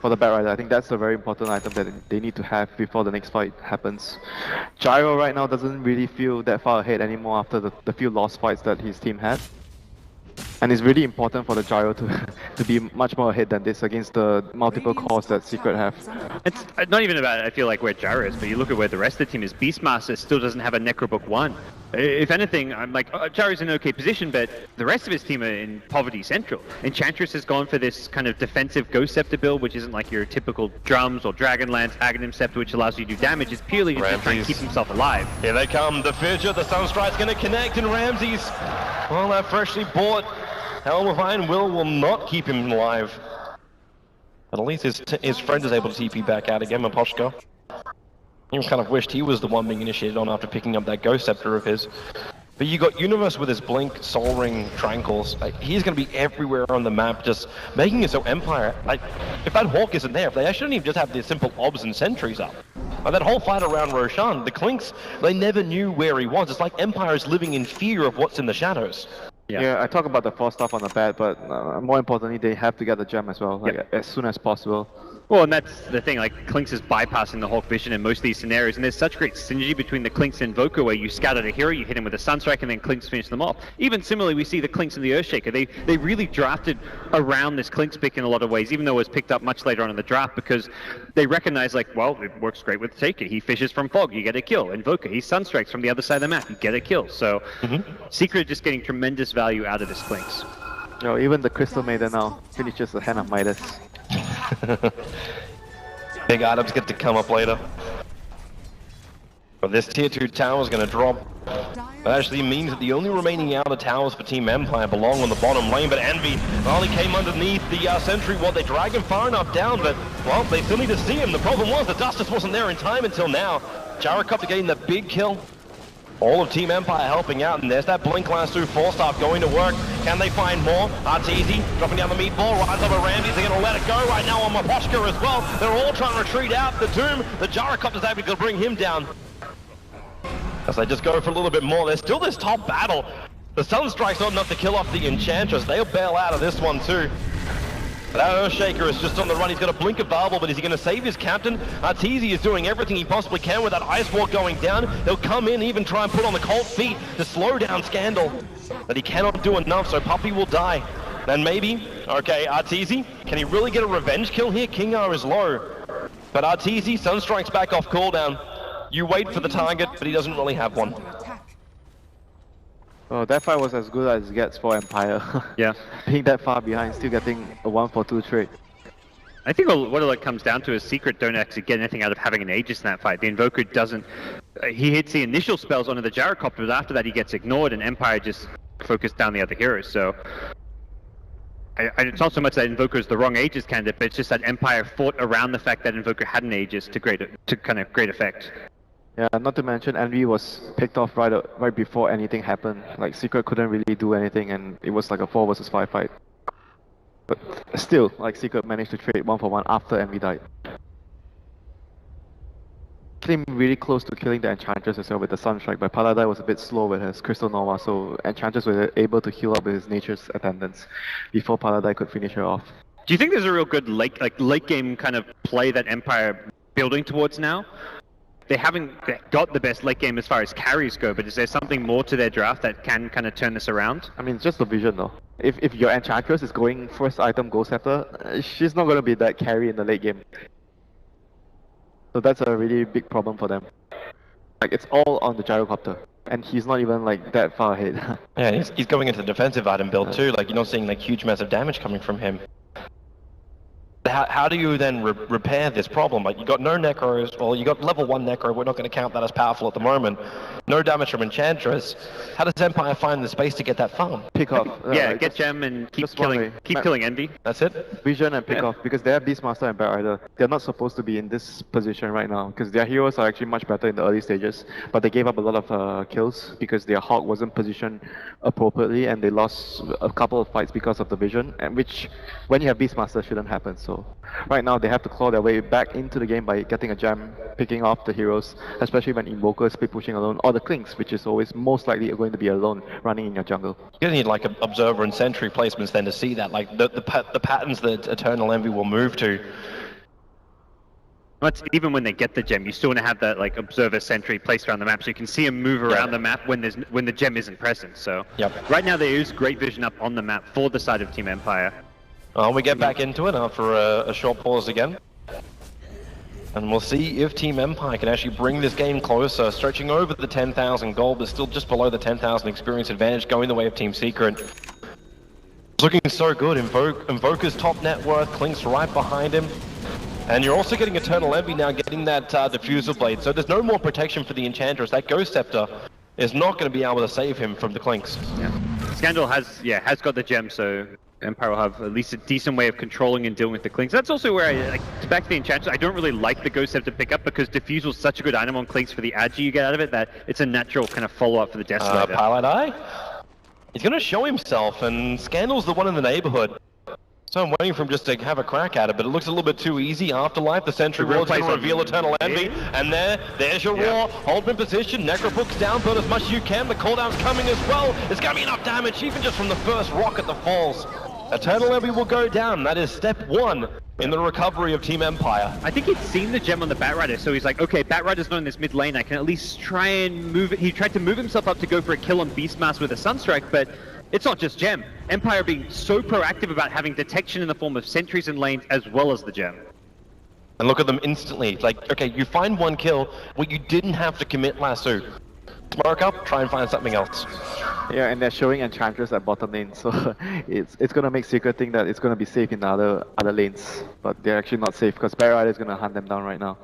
for the Bat Rider. I think that's a very important item that they need to have before the next fight happens. Gyro right now doesn't really feel that far ahead anymore after the few lost fights that his team had. And it's really important for the Gyro to be much more ahead than this against the multiple cores that Secret have. It's not even about, I feel like, where Gyro is, but you look at where the rest of the team is. Beastmaster still doesn't have a Necrobook 1. If anything, I'm like, Gyro's in an okay position, but the rest of his team are in poverty central. Enchantress has gone for this kind of defensive Ghost Scepter build, which isn't like your typical drums or Dragonlance, Aghanim Scepter, which allows you to do damage. It's purely just to try and keep himself alive. Here they come, the Fissure, the Sunstrike's going to connect, and Ramses, well, that freshly bought Helm of Iron will not keep him alive. But at least his friend is able to TP back out again, Maposhka. He kind of wished he was the one being initiated on after picking up that Ghost Scepter of his. But you got Universe with his Blink, Soul Ring, Tranquils. Like, he's going to be everywhere on the map, just making it so Empire, like, if that Hawk isn't there, if they shouldn't even just have the simple Obs and Sentries up. Like, that whole fight around Roshan, the Klinks, they never knew where he was. It's like Empire is living in fear of what's in the shadows. Yeah, I talk about the first stuff on the bat, but more importantly, they have to get the gem as well, like, as soon as possible. Well, and that's the thing, like, Klink's is bypassing the Hawk vision in most of these scenarios, and there's such great synergy between the Klink's and Invoker, where you scout out a hero, you hit him with a Sunstrike, and then Klink's finish them off. Even similarly, we see the Klink's and the Earthshaker. They really drafted around this Klink's pick in a lot of ways, even though it was picked up much later on in the draft, because they recognize, like, well, it works great with Taker. He fishes from Fog, you get a kill. Invoker, he Sunstrikes from the other side of the map, you get a kill. So, Secret just getting tremendous value out of this Klink's. No, even the Crystal Maiden now finishes the Hand of Midas. Big items get to come up later. But this tier 2 tower is going to drop. That actually means that the only remaining outer towers for Team Empire belong on the bottom lane, but Envy only came underneath the Sentry Ward. They drag him far enough down, but, well, they still need to see him. The problem was the dust just wasn't there in time until now. Jarakup getting the big kill. All of Team Empire helping out, and there's that blink last through 4-star going to work. Can they find more? Arteezy dropping down the meatball, rides over Ramsey. They're going to let it go right now on Maposhka as well. They're all trying to retreat out. The Doom, the gyrocopter's able to bring him down. As they just go for a little bit more, there's still this top battle. The Sunstrike's not enough to kill off the Enchantress. They'll bail out of this one too. But our Earthshaker is just on the run. He's got a blink available, but is he going to save his captain? Arteezy is doing everything he possibly can with that Ice Wall going down. He'll come in, even try and put on the cold feet to slow down Scandal. But he cannot do enough, so Puppey will die. And maybe, okay, Arteezy, can he really get a revenge kill here? Kingar is low. But Arteezy, Sunstrike's back off cooldown. You wait for the target, but he doesn't really have one. Oh, that fight was as good as it gets for Empire. Yeah. Being that far behind, still getting a 1-for-2 trade. I think what it comes down to is Secret don't actually get anything out of having an Aegis in that fight. The Invoker doesn't... he hits the initial spells onto the Gyrocopter, but after that he gets ignored, and Empire just focused down the other heroes, so... it's not so much that Invoker is the wrong Aegis candidate, but it's just that Empire fought around the fact that Invoker had an Aegis to kind of great effect. Yeah, not to mention Envy was picked off right before anything happened. Like Secret couldn't really do anything, and it was like a 4 versus 5 fight. But still, like Secret managed to trade 1-for-1 after Envy died. Came really close to killing the Enchantress as well with the Sunstrike, but Paladai was a bit slow with his Crystal Nova, so Enchantress was able to heal up with his Nature's Attendance before Paladai could finish her off. Do you think there's a real good late game kind of play that Empire building towards now? They haven't got the best late game as far as carries go, but is there something more to their draft that can kind of turn this around? I mean, it's just the vision though. If your Enchantress is going first item Ghost Scepter, she's not going to be that carry in the late game. So that's a really big problem for them. Like, it's all on the Gyrocopter, and he's not even like that far ahead. Yeah, he's going into the defensive item build too, like you're not seeing like huge massive damage coming from him. How do you then repair this problem? Like, you got no Necros, well, you got level 1 Necro, we're not going to count that as powerful at the moment. No damage from Enchantress. How does Empire find the space to get that farm? Pick off. Yeah, get Gem and keep killing Envy. That's it? Vision and pick off, because they have Beastmaster and Bat Rider. They're not supposed to be in this position right now, because their heroes are actually much better in the early stages, but they gave up a lot of kills because their Hawk wasn't positioned appropriately, and they lost a couple of fights because of the vision, and which, when you have Beastmaster, shouldn't happen. So right now they have to claw their way back into the game by getting a gem, picking off the heroes, especially when Invoker is split pushing alone, or the Clinks, which is always most likely going to be alone running in your jungle. You need like Observer and Sentry placements then to see that, like the patterns that Eternal Envy will move to. But even when they get the gem, you still want to have that like Observer Sentry placed around the map, so you can see him move around the map when the gem isn't present. So right now there is great vision up on the map for the side of Team Empire. We get back into it after a short pause again. And we'll see if Team Empire can actually bring this game closer, stretching over the 10,000 gold, but still just below the 10,000 experience advantage, going the way of Team Secret. It's looking so good. Invoker's top net worth, Clink's right behind him. And you're also getting Eternal Envy now, getting that Diffusal Blade, so there's no more protection for the Enchantress. That Ghost Scepter is not going to be able to save him from the Clinks. Yeah. Scandal has got the gem, so Empire will have at least a decent way of controlling and dealing with the Clinks. That's also where back to the Enchantress, I don't really like the Ghost Scepter pickup because Diffusal is such a good item on Clinks for the agi you get out of it that it's a natural kind of follow-up for the Desolator. Pilot Eye? He's going to show himself, and Scandal's the one in the neighborhood. So I'm waiting for him just to have a crack at it, but it looks a little bit too easy. Afterlife, the Sentry Ward's going to reveal Eternal Envy, and there's your Roar. Hold him in position, Necrobook's down, burn as much as you can. The cooldown's coming as well. It's going to be enough damage, even just from the first rocket that falls. Eternal Envy will go down. That is step 1 in the recovery of Team Empire. I think he'd seen the gem on the Bat Rider, so he's like, okay, Bat Rider's not in this mid lane. I can at least try and move it. He tried to move himself up to go for a kill on Beastmaster with a Sunstrike, but it's not just gem. Empire being so proactive about having detection in the form of sentries and lanes as well as the gem. And look at them instantly. Like, okay, you find one kill, well, you didn't have to commit lasso. Smoke up, try and find something else. Yeah, and they're showing Enchantress at bottom lane, so it's gonna make Secret think that it's gonna be safe in the other lanes, but they're actually not safe because Bat Rider is gonna hunt them down right now.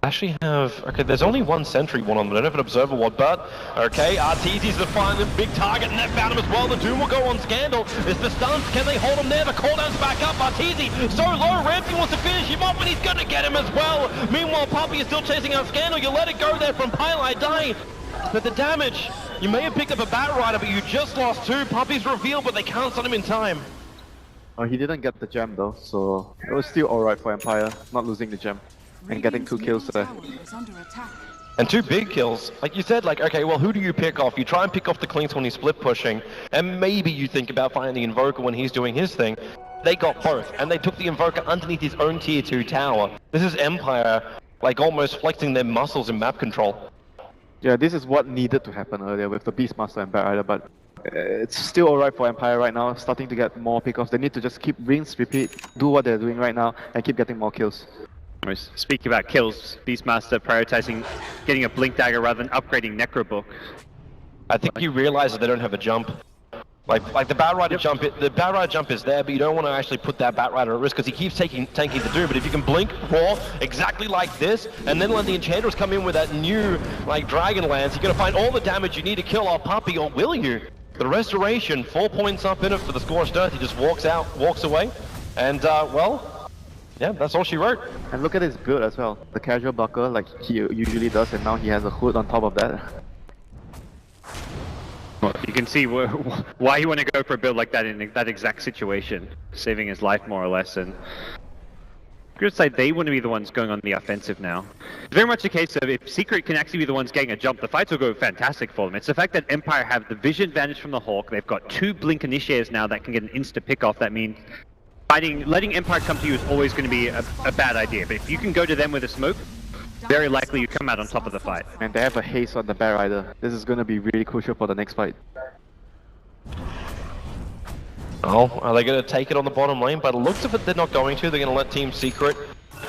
Actually have, okay, there's only one sentry one on them, I don't have an observer one, but, okay, Arteezy's the final big target, and that found him as well. The Doom will go on Scandal. It's the stuns, can they hold him there? The cooldown's back up, Arteezy so low, Ramsey wants to finish him off, and he's gonna get him as well. Meanwhile, Puppey is still chasing out Scandal. You let it go there from Pylai Die. but the damage, you may have picked up a Bat Rider, but you just lost 2. Puppy's revealed, but they can't stun him in time. He didn't get the gem though, so it was still alright for Empire, not losing the gem and getting 2 kills there. And 2 big kills. Like you said, like, okay, well, who do you pick off? You try and pick off the Clinks when he's split pushing, and maybe you think about finding the Invoker when he's doing his thing. They got both, and they took the Invoker underneath his own tier 2 tower. This is Empire, like, almost flexing their muscles in map control. Yeah, this is what needed to happen earlier with the Beastmaster and Bat Rider, but it's still alright for Empire right now, starting to get more pickoffs. They need to just keep rinse, repeat, do what they're doing right now, and keep getting more kills. Speaking about kills, Beastmaster prioritizing getting a Blink Dagger rather than upgrading Necrobook. I think you realize that they don't have a jump. Like the Bat Rider jump, the Bat Rider jump is there, but you don't want to actually put that Bat Rider at risk because he keeps tanking the Doom. But if you can blink, roar, exactly like this, and then let the Enchantress come in with that new, like, Dragon Lance, you're going to find all the damage you need to kill our Puppy, or will you? The Restoration, 4 points up in it for the Scorched Earth. He just walks away, and, well, yeah, that's all she wrote. And look at his build as well. The casual buckler, like he usually does, and now he has a hood on top of that. Well, you can see why you want to go for a build like that in that exact situation, saving his life more or less. And good side, they want to be the ones going on the offensive now. It's very much a case of if Secret can actually be the ones getting a jump, the fights will go fantastic for them. It's the fact that Empire have the vision advantage from the Hawk. They've got 2 Blink Initiators now that can get an insta pick off. That means letting Empire come to you is always going to be a bad idea. But if you can go to them with a smoke, very likely you come out on top of the fight. And they have a haste on the Bat Rider. This is going to be really crucial for the next fight. Oh, are they going to take it on the bottom lane? By the looks of it, they're not going to. They're going to let Team Secret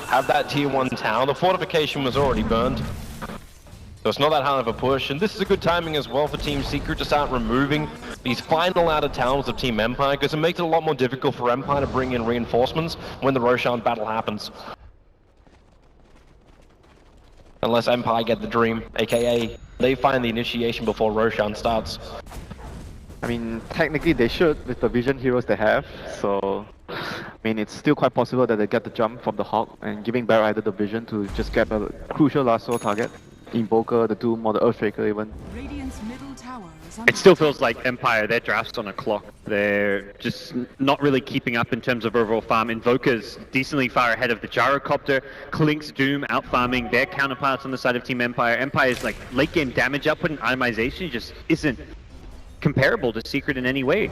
have that tier 1 tower. The fortification was already burned, so it's not that hard of a push. And this is a good timing as well for Team Secret to start removing these final outer towers of Team Empire, because it makes it a lot more difficult for Empire to bring in reinforcements when the Roshan battle happens. Unless Empire get the dream, aka they find the initiation before Roshan starts. I mean, technically they should with the vision heroes they have, so I mean it's still quite possible that they get the jump from the Hawk and giving Bat Rider the vision to just get a crucial lasso target. Invoker, the Doom, or the Earthshaker even. Radiant's middle tower is under It still feels like Empire, their draft's on a clock. They're just not really keeping up in terms of overall farm. Invoker's decently far ahead of the Gyrocopter. Clink's Doom out farming their counterparts on the side of Team Empire. Empire's like late game damage output and itemization just isn't comparable to Secret in any way.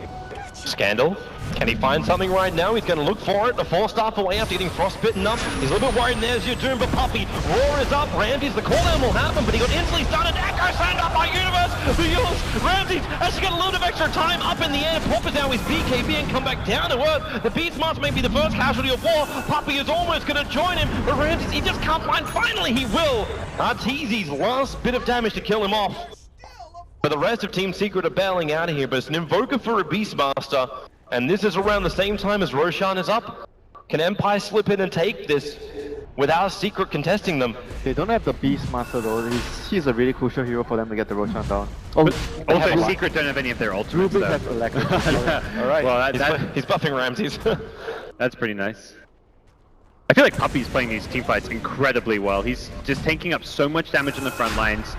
Scandal. Can he find something right now? He's going to look for it. The 4-star away after getting frostbitten up. He's a little bit worried, and there's your Doom, but Puppy. Roar is up. Ramses, the cooldown will happen, but he got instantly stunned. Echo slammed up by Universe. The Eul's. Ramses actually got a little bit of extra time up in the air. Pop is now his BKB and come back down to earth. The Beastmaster may be the first casualty of war. Puppy is almost going to join him, but Ramses, he just can't find. Finally, he will. Arteezy's last bit of damage to kill him off. But the rest of Team Secret are bailing out of here, but it's an Invoker for a Beastmaster, and this is around the same time as Roshan is up. Can Empire slip in and take this without Secret contesting them? They don't have the Beastmaster though. He's a really crucial hero for them to get the Roshan down. Oh, also, Secret don't have any of their ultimates though. Has electric. Alright. Well, He's buffing Ramses. that's pretty nice. I feel like Puppy's playing these teamfights incredibly well. He's just taking up so much damage on the front lines,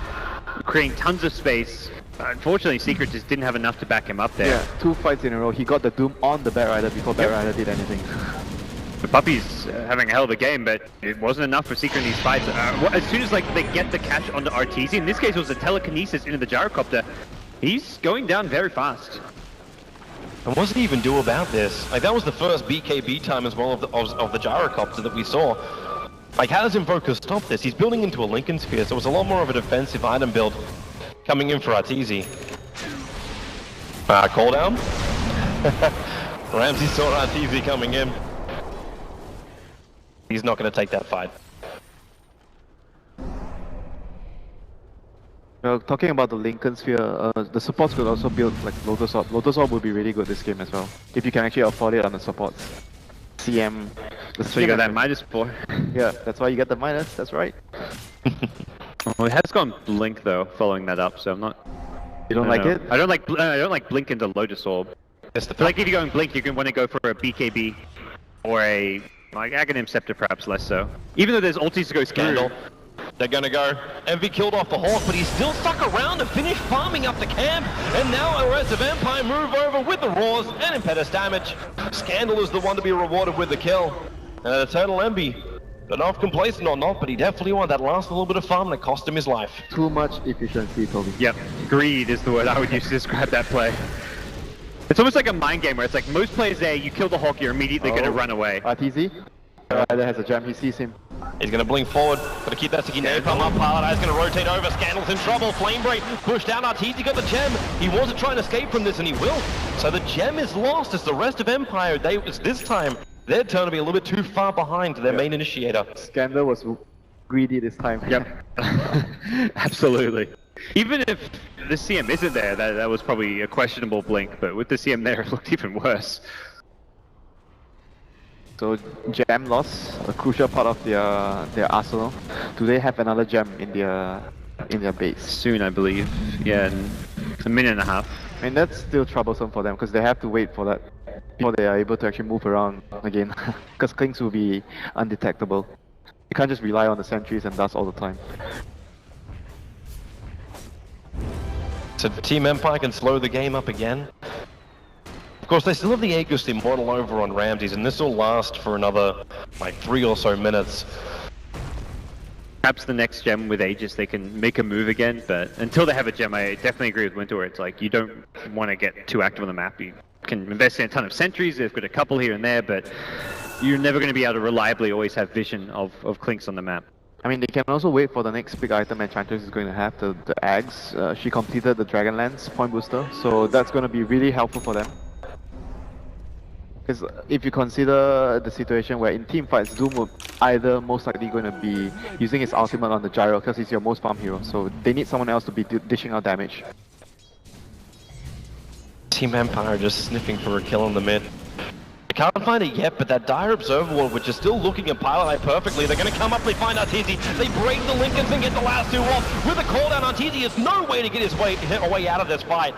creating tons of space. Unfortunately, Secret just didn't have enough to back him up there. Yeah, 2 fights in a row. He got the Doom on the Bat Rider before Bat Rider did anything. The Puppy's having a hell of a game, but it wasn't enough for Secret in these fights. As soon as they get the catch onto Arteezy, in this case it was a telekinesis into the Gyrocopter, he's going down very fast. And what does he even do about this? Like, that was the first BKB time as well of the Gyrocopter that we saw. Like, how does Invoker stop this? He's building into a Lincoln Sphere, so it's a lot more of a defensive item build coming in for Arteezy. Call down. Ramsey saw Arteezy coming in. He's not going to take that fight. Well, talking about the Lincoln Sphere, the supports could also build like Lotus Orb. Lotus Orb would be really good this game as well, if you can actually afford it on the supports. CM. So you got that -4. Yeah, that's why you get the minus, that's right. Well, it has gone Blink though, following that up, so I'm not... You don't like it? I don't like Blink into Lotus Orb. Like if you're going Blink, you're going to want to go for a BKB or a like Aghanim Scepter, perhaps less so. Even though there's ultis to go Scandal. They're gonna go. Envy killed off the Hawk, but he's still stuck around to finish farming up the camp. And now the rest of Empire move over with the Roars and Impetus damage. Scandal is the one to be rewarded with the kill. And Eternal Envy, don't know if complacent or not, but he definitely wanted that last little bit of farm that cost him his life. Too much efficiency, Toby. Yep, greed is the word I would use to describe that play. It's almost like a mind game where it's like most players there, you kill the Hawk, you're immediately going to run away. RTZ? Rider has a gem, he sees him. He's going to blink forward, got to keep that sticky napalm up. Paladin's going to rotate over, Scandal's in trouble, Flame Break pushed down, Arteezy got the gem. He wants to try and escape from this, and he will. So the gem is lost as the rest of Empire, this time, their turn to be a little bit too far behind their main initiator. Scandal was greedy this time. Yep. Absolutely. Even if the CM isn't there, that was probably a questionable blink, but with the CM there, it looked even worse. So gem loss, a crucial part of their arsenal. Do they have another gem in their base? Soon, I believe. Yeah, in a minute and a half. I mean, that's still troublesome for them because they have to wait for that before they are able to actually move around again. Because Clinks will be undetectable. You can't just rely on the sentries and dust all the time. So Team Empire can slow the game up again. Of course, they still have the Aegis Immortal over on Ramses, and this will last for another, like, 3 or so minutes. Perhaps the next gem with Aegis, they can make a move again, but until they have a gem, I definitely agree with Winter, where it's like, you don't want to get too active on the map. You can invest in a ton of sentries, they've got a couple here and there, but you're never going to be able to reliably always have vision of Clinks on the map. I mean, they can also wait for the next big item Enchantress is going to have, the Ags. She completed the Dragonlance point booster, so that's going to be really helpful for them. Because if you consider the situation where in team fights, Doom will either most likely going to be using his ultimate on the Gyro because he's your most farm hero, so they need someone else to be dishing out damage. Team Empire just sniffing for a kill in the mid. I can't find it yet, but that Dire Observer Ward, which is still looking at Pilot perfectly, they're going to come up, they find Arteezy, they break the Lincolns and get the last 2 off. With a call down, Arteezy has no way to get his way out of this fight.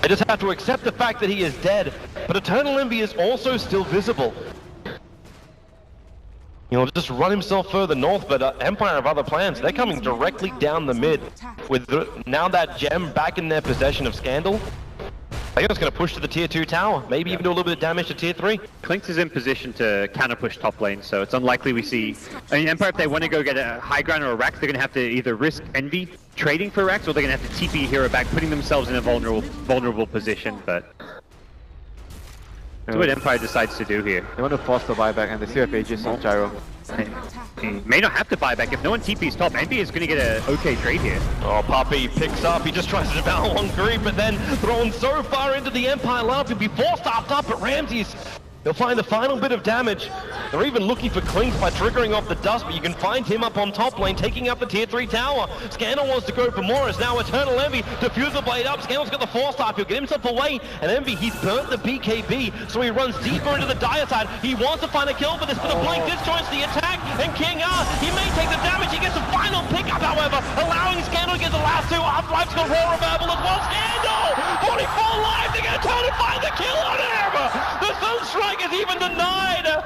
They just have to accept the fact that he is dead, but Eternal Envy is also still visible. He'll just run himself further north, but Empire have other plans. They're coming directly down the mid, with now that gem back in their possession of Scandal. I think it's going to push to the tier 2 tower, maybe even do a little bit of damage to tier 3. Clinks is in position to counter push top lane, so it's unlikely we see... I mean, Empire, if they want to go get a high ground or a Rax, they're going to have to either risk Envy trading for Rax, or they're going to have to TP hero back, putting themselves in a vulnerable position, but... That's what Empire decides to do here. They want to force the buyback and they still have Aegis on Gyro. He may not have to buy back. If no one TP's top, Envy is going to get an okay trade here. Oh, Puppey picks up. He just tries to devour one creep, but then thrown so far into the Empire lineup, he'll be forced up, but Ramses, he'll find the final bit of damage. They're even looking for Clinks by triggering off the dust, but you can find him up on top lane, taking up the tier 3 tower. Scandal wants to go for more, as now Eternal Envy, diffuse the blade up. Scandal's got the 4-star, he'll get himself away, and Envy, he's burnt the BKB, so he runs deeper into the dire side. He wants to find a kill for this, but the blink disjoints the attack, and King R, he may take the damage, he gets a final pickup, however, allowing Scandal to get the last 2. Afterlife's got Raw Reverbal as well. Scandal! 44 lives, they're going to try to find the kill on him! The Sunstrike is even denied!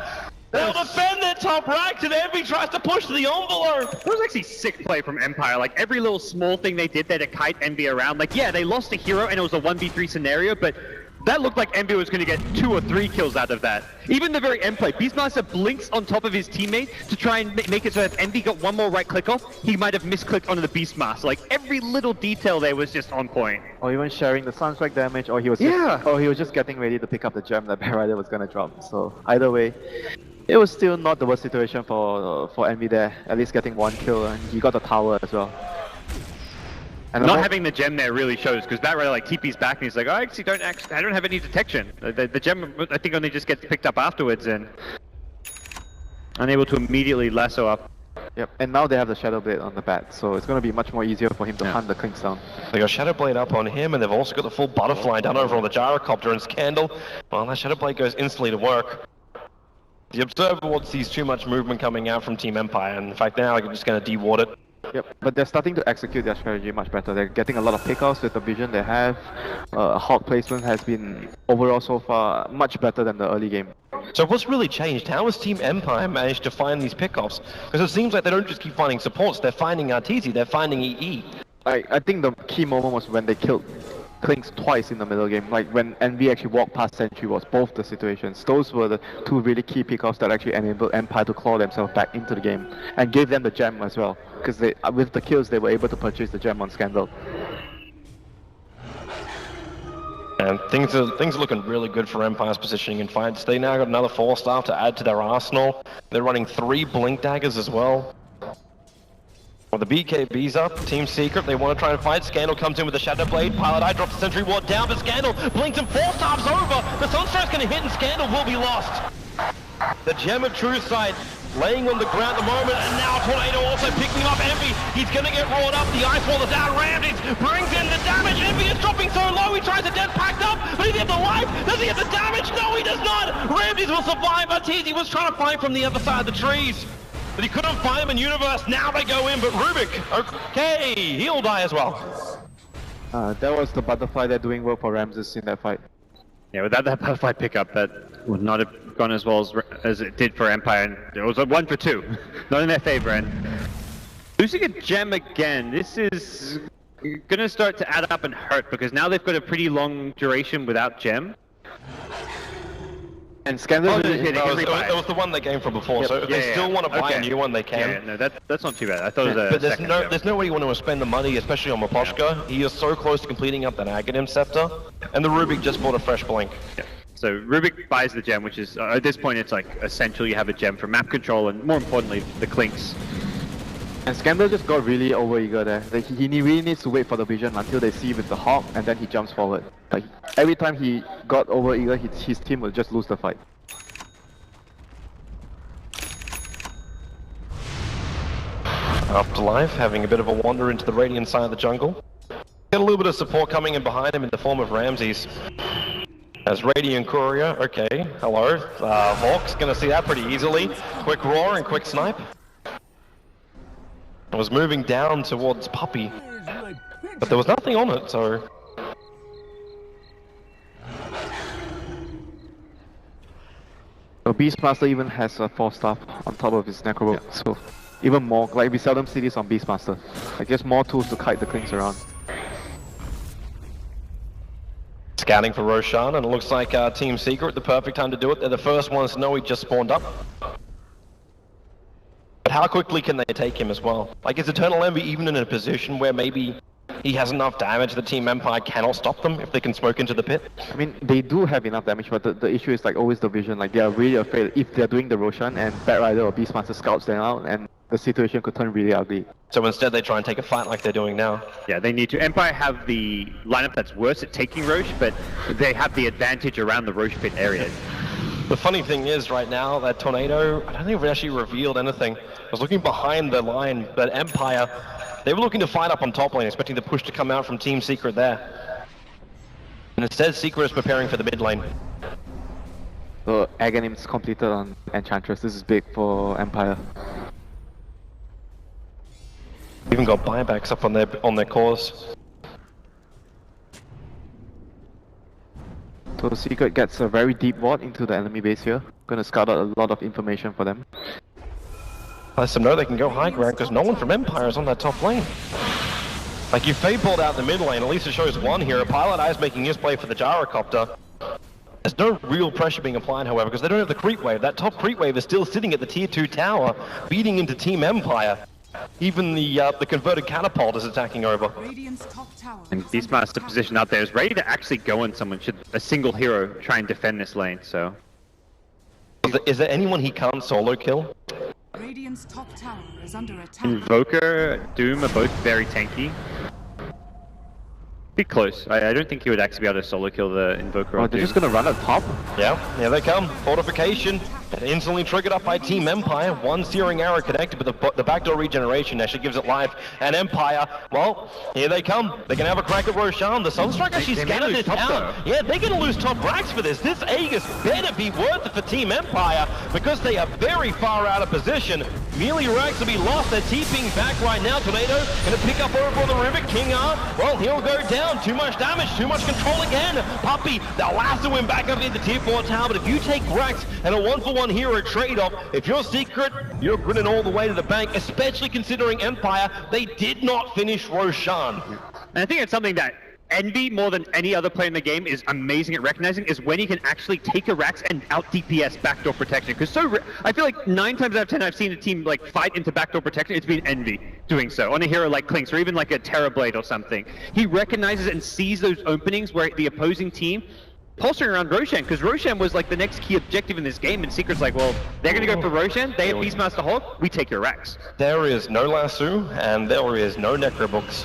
They'll defend their top racks, and Envy tries to push to the envelope! That was actually sick play from Empire. Like, every little small thing they did there to kite Envy around. Like, yeah, they lost a hero, and it was a 1v3 scenario, but that looked like Envy was going to get 2 or 3 kills out of that. Even the very end play, Beastmaster blinks on top of his teammate to try and make it so if Envy got one more right click off, he might have misclicked onto the Beastmaster. Like, every little detail there was just on point. Or even sharing the Sunstrike damage, or he was just getting ready to pick up the gem that Bear Rider was going to drop. So either way, it was still not the worst situation for Envy there. At least getting 1 kill, and he got the tower as well. And not having the gem there really shows, because Bat Rider like TP's back and he's like, oh, I don't have any detection. The gem, I think, only just gets picked up afterwards and unable to immediately lasso up. Yep, and now they have the Shadow Blade on the bat, so it's going to be much more easier for him to hunt the Clinks down. They got Shadow Blade up on him, and they've also got the full Butterfly down over on the Gyrocopter and Scandal. Well, that Shadow Blade goes instantly to work. The Observer Ward sees too much movement coming out from Team Empire, and in fact now they're just going to de-ward it. Yep, but they're starting to execute their strategy much better. They're getting a lot of pickoffs with the vision they have. Hawk placement has been overall so far much better than the early game. So what's really changed? How has Team Empire managed to find these pickoffs? Because it seems like they don't just keep finding supports, they're finding RTZ, they're finding EE. I think the key moment was when they killed Clinks twice in the middle game. Like when NV actually walked past Sentry was both the situations. Those were the two really key pickoffs that actually enabled Empire to claw themselves back into the game and gave them the gem as well. Because with the kills they were able to purchase the gem on Scandal. And things are looking really good for Empire's positioning in fights. They now got another 4-star to add to their arsenal. They're running 3 Blink Daggers as well. Well, the BKB's up, Team Secret, they want to try and fight. Scandal comes in with the Shadow Blade, Pilot Eye drops the Sentry Ward down, but Scandal blinks and 4-stars over! The Sunstrike's going to hit and Scandal will be lost! The Gem of True Sight laying on the ground at the moment, and now Tornado also picking up Envy. He's going to get roared up, the Ice Wall is out, Ramses brings in the damage, Envy is dropping so low, he tries to death packed up, but does he have the life? Does he have the damage? No, he does not! Ramses will survive, Arteezy was trying to fight from the other side of the trees. But he couldn't find him in Universe, now they go in, but Rubik, okay, he'll die as well. That was the butterfly there doing work for Ramses in that fight. Yeah, without that butterfly pickup, that would not have gone as well as it did for Empire, and it was a 1 for 2. Not in their favor, and losing a gem again, this is gonna start to add up and hurt, because now they've got a pretty long duration without gem. And Scandal it was the one they came from before, so if they still want to buy a new one, they can. Yeah, no, that's not too bad. I thought it was a But there's no way you want to spend the money, especially on Maposhka. He is so close to completing up that Aghanim Scepter, and the Rubik just bought a fresh Blink. Yeah. So Rubik buys the gem, which is, at this point, it's like essential you have a gem for map control, and more importantly, the Clinks. And Scandal just got really overeager there. Like, he really needs to wait for the vision until they see with the Hawk, and then he jumps forward. Like, every time he got overeager, his team would just lose the fight. Afterlife having a bit of a wander into the Radiant side of the jungle. Get a little bit of support coming in behind him in the form of Ramses. As Radiant Courier, okay, hello. Hawk's gonna see that pretty easily. Quick roar and quick snipe. I was moving down towards Puppy, but there was nothing on it, so... So Beastmaster even has a 4-star on top of his Necro, so even more, like we seldom see this on Beastmaster. Like just more tools to kite the Clinks around. Scouting for Roshan, and it looks like Team Secret, the perfect time to do it. They're the first ones to know he just spawned up. But how quickly can they take him as well? Like, is Eternal Envy even in a position where maybe he has enough damage that Team Empire cannot stop them if they can smoke into the pit? I mean, they do have enough damage, but the issue is like always the vision. Like, they are really afraid if they're doing the Roshan and Bat Rider or Beastmaster scouts them out, and the situation could turn really ugly. So instead they try and take a fight like they're doing now. Yeah, they need to. Empire have the lineup that's worse at taking Roche, but they have the advantage around the Roche pit area. The funny thing is, right now, that Tornado, I don't think it actually revealed anything. I was looking behind the line, but Empire, they were looking to fight up on top lane, expecting the push to come out from Team Secret there. And instead, Secret is preparing for the mid lane. So Aghanim's completed on Enchantress. This is big for Empire. Even got buybacks up on their cores. So Secret gets a very deep ward into the enemy base here. Gonna scout out a lot of information for them. Let them know they can go high ground because no one from Empire is on that top lane. Like, you Fade pulled out the mid lane, at least it shows one here. Pilot Eye is making his play for the Gyrocopter. There's no real pressure being applied, however, because they don't have the creep wave. That top creep wave is still sitting at the tier 2 tower, beating into Team Empire. Even the converted catapult is attacking over. And Beastmaster position out there is ready to actually go on someone. Should a single hero try and defend this lane, so... Is there anyone he can't solo kill? Radiant's top tower is under attack. Invoker, Doom are both very tanky. Be close. I don't think he would actually be able to solo kill the Invoker. Oh, they're just gonna run at top? Yeah, here they come. Fortification. Instantly triggered up by Team Empire. One searing arrow connected with the backdoor regeneration actually gives it life. And Empire, well, here they come. They're going to have a crack at Roshan. The Sunstrike actually scattered this out. Yeah, they're going to lose top racks for this. This Aegis better be worth it for Team Empire because they are very far out of position. Melee racks will be lost. They're TPing back right now. Tornado going to pick up over on the river. King R, well, he'll go down. Too much damage, too much control again. Puppey, they'll lasso him back up into tier 4 tower. But if you take racks and a 1-for-1 hero trade-off, if you're Secret, you're grinning all the way to the bank, especially considering Empire, they did not finish Roshan. And I think it's something that Envy, more than any other player in the game, is amazing at recognizing, is when he can actually take a Rax and out DPS backdoor protection. Because I feel like 9 times out of 10 I've seen a team like fight into backdoor protection, it's been Envy doing so. On a hero like Klinks, or even like a Terrorblade or something. He recognizes and sees those openings where the opposing team pulsing around Roshan, because Roshan was like the next key objective in this game, and Secret's like, well, they're going to go for Roshan, they have Beastmaster Hawk, we take your Rax. There is no lasso, and there is no Necrobooks.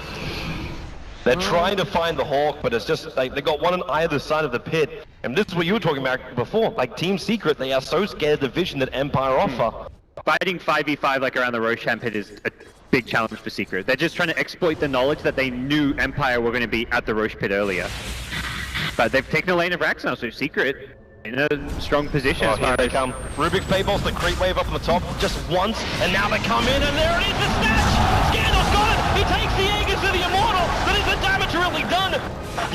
They're trying to find the Hawk, but it's just like they got one on either side of the pit. And this is what you were talking about before. Like Team Secret, they are so scared of the vision that Empire offer. Fighting 5v5 like around the Roshan pit is a big challenge for Secret. They're just trying to exploit the knowledge that they knew Empire were going to be at the Roche pit earlier. But they've taken a lane of Rax now, so Secret in a strong position. Oh, here they come. Rubik's Payball's the creep wave up on the top just once, and now they come in, and there it is, the snatch! Scandal's got it! He takes the Aegis to the Immortal! That is the damage really done!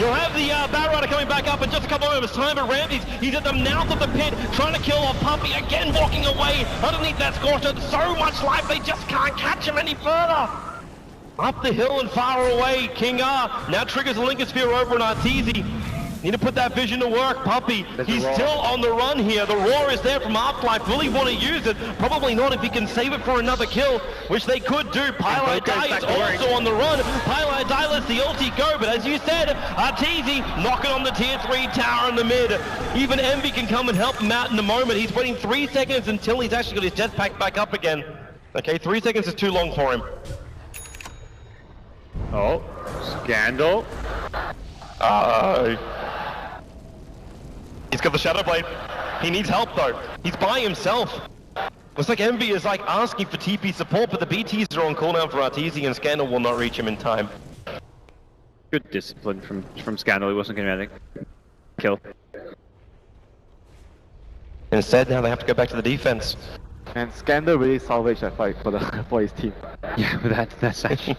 You'll have the Batrider coming back up in just a couple of moments time, but Ramses, he's at the mouth of the pit, trying to kill off Puppey, again walking away underneath that Scorcher. So much life, they just can't catch him any further! Up the hill and far away, King R now triggers the Lincoln Sphere over on Arteezy. Need to put that vision to work. Puppey, he's still on the run here. The roar is there from Afterlife. Will he want to use it? Probably not if he can save it for another kill, which they could do. Pylite Die is also on the run. Pylite Die lets the ulti go, but as you said, Arteezy knocking on the tier 3 tower in the mid. Even Envy can come and help him out in the moment. He's waiting 3 seconds until he's actually got his jetpack back up again. Okay, 3 seconds is too long for him. Oh, Scandal. He's got the Shadow Blade. He needs help though. He's by himself. Looks like Envy is like asking for TP support, but the BTs are on cooldown for Arteezy, and Scandal will not reach him in time. Good discipline from Scandal. He wasn't going to kill. Instead, now they have to go back to the defense. And Scandal really salvaged that fight for his team. Yeah, but that's actually...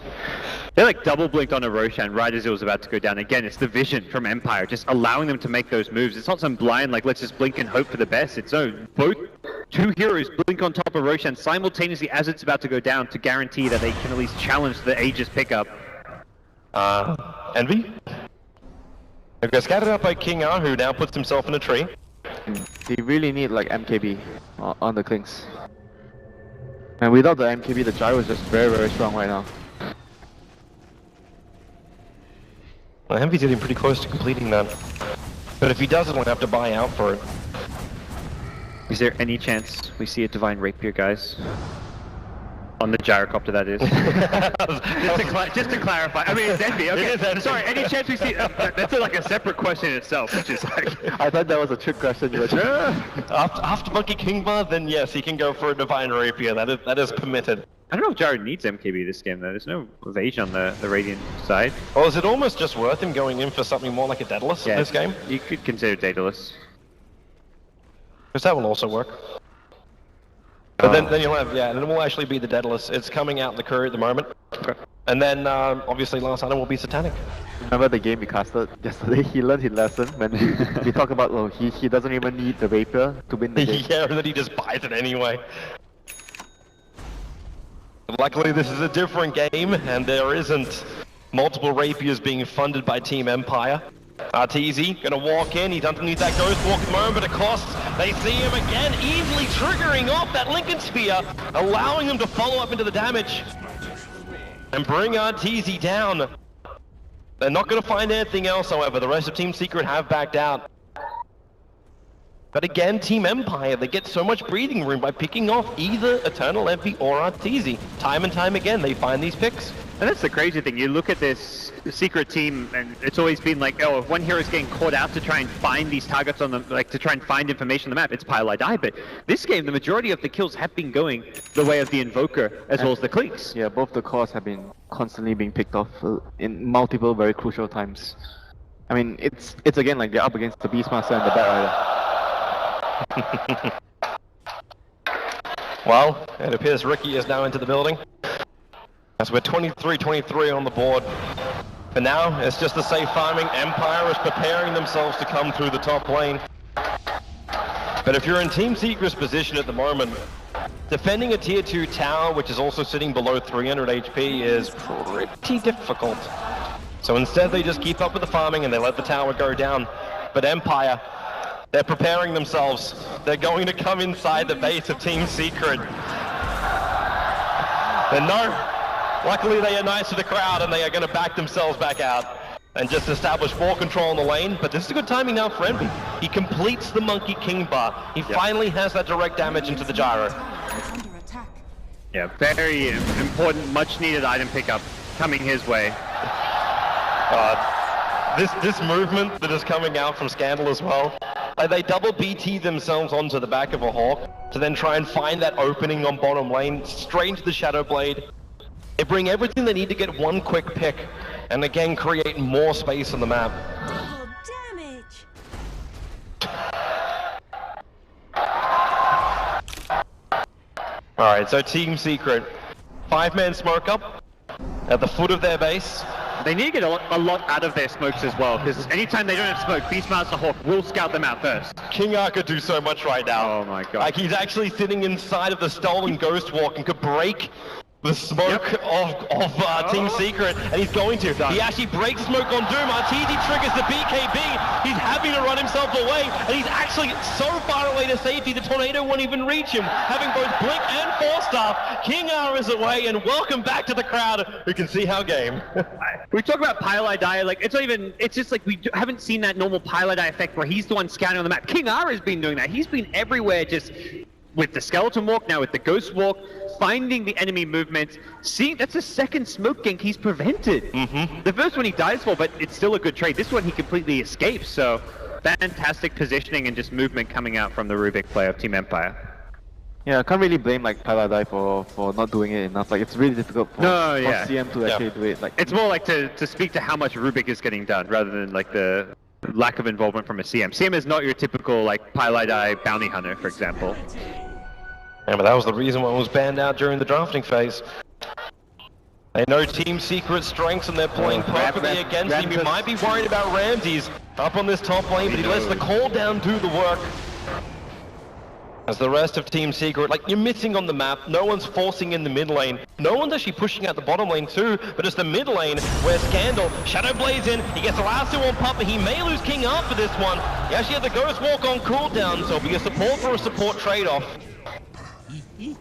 They like double blinked on a Roshan right as it was about to go down. Again, it's the vision from Empire, just allowing them to make those moves. It's not some blind, like, let's just blink and hope for the best. It's no, both 2 heroes blink on top of Roshan simultaneously as it's about to go down to guarantee that they can at least challenge the Aegis pickup. Envy? They've got scattered out by King R, who now puts himself in a tree. They really need like MKB on the Klinks. And without the MKB, the gyro is just very, very strong right now. Well, Envy's getting pretty close to completing that. But if he doesn't, we'll have to buy out for it. Is there any chance we see a Divine Rapier, guys? On the gyrocopter, that is. just to clarify. I mean, it's Envy. Okay. Sorry, any chance we see... that's like a separate question in itself, which is like... I thought that was a trick question. You were After Monkey King Bar, then yes, he can go for a Divine Rapier. That is permitted. I don't know if Gyro needs MKB this game, though. There's no evasion on the Radiant side. Well, is it almost just worth him going in for something more like a Daedalus in this game? You could consider Daedalus. Because that will also work. But then you'll have, then it will actually be the Daedalus. It's coming out in the courier at the moment. Okay. And then, obviously, last item will be Satanic. Remember the game we casted yesterday? He learned his lesson when we talked about, oh, he doesn't even need the Rapier to win the game. Yeah, and then he just buys it anyway. Luckily, this is a different game, and there isn't multiple Rapiers being funded by Team Empire. Arteezy gonna walk in, he's underneath that Ghost Walk at the moment, but it costs. They see him again, easily triggering off that Lincoln Sphere, allowing him to follow up into the damage and bring Arteezy down. They're not gonna find anything else, however. The rest of Team Secret have backed out. But again, Team Empire, they get so much breathing room by picking off either Eternal Envy or Arteezy. Time and time again, they find these picks. And that's the crazy thing. You look at this Secret team, and it's always been like, oh, if one hero's getting caught out to try and find these targets on the, like to try and find information on the map, it's Pile I Die. But this game, the majority of the kills have been going the way of the Invoker as well as the Cliques. Yeah, both the cores have been constantly being picked off in multiple very crucial times. I mean, it's again like they're up against the Beastmaster and the Bat Rider. Well, it appears Ricky is now into the building. As we're 23-23 on the board. For now, it's just a safe farming. Empire is preparing themselves to come through the top lane. But if you're in Team Secret's position at the moment, defending a tier 2 tower, which is also sitting below 300 HP, is pretty difficult. So instead they just keep up with the farming and they let the tower go down. But Empire, they're preparing themselves. They're going to come inside the base of Team Secret. And no, luckily they are nice to the crowd and they are going to back themselves back out and just establish more control in the lane. But this is a good timing now for Envy. He completes the Monkey King bar. He finally has that direct damage into the gyro. Yeah, very important, much needed item pickup coming his way. This movement that is coming out from Scandal as well, like they double BT themselves onto the back of a Hawk to then try and find that opening on bottom lane, straight into the Shadow Blade. They bring everything they need to get one quick pick, and again create more space on the map. Oh, damage! Alright, so Team Secret, 5-man smoke up at the foot of their base. They need to get a lot out of their smokes as well, because anytime they don't have smoke, Beastmaster Hawk will scout them out first. King R could do so much right now. Oh my god. Like he's actually sitting inside of the stolen Ghost Walk and could break the smoke of Team Secret, and he's going to. He actually breaks smoke on Doom. Arteezy triggers the BKB. He's having to run himself away, and he's actually so far away to safety, the tornado won't even reach him. Having both Blink and 4-star, King R is away, and welcome back to the crowd who can see how game. We talk about Pile I Die, like it's not even, it's just like we haven't seen that normal Pile I Die effect where he's the one scouting on the map. King R has been doing that. He's been everywhere, just with the Skeleton Walk, now with the Ghost Walk, finding the enemy movement. See, that's the second smoke gank he's prevented. The first one he dies for, but it's still a good trade. This one he completely escapes, so fantastic positioning and just movement coming out from the Rubik player of Team Empire. Yeah, I can't really blame like Pile I Die for not doing it enough. Like it's really difficult for CM to actually do it. Like it's more like to speak to how much Rubik is getting done rather than like the lack of involvement from a CM. CM is not your typical like Pile I Die bounty hunter, for example. Yeah, but that was the reason why it was banned out during the drafting phase. They know Team Secret's strengths and they're playing perfectly against him. You might be worried about Ramses up on this top lane, but he lets the call down do the work. As the rest of Team Secret, like you're missing on the map, no one's forcing in the mid lane. No one's actually pushing out the bottom lane too, but it's the mid lane where Scandal, Shadow Blades in, he gets the last 2 on Papa, he may lose King R for this one. He actually had the Ghost Walk on cooldown, so it'll be a support for a support trade-off.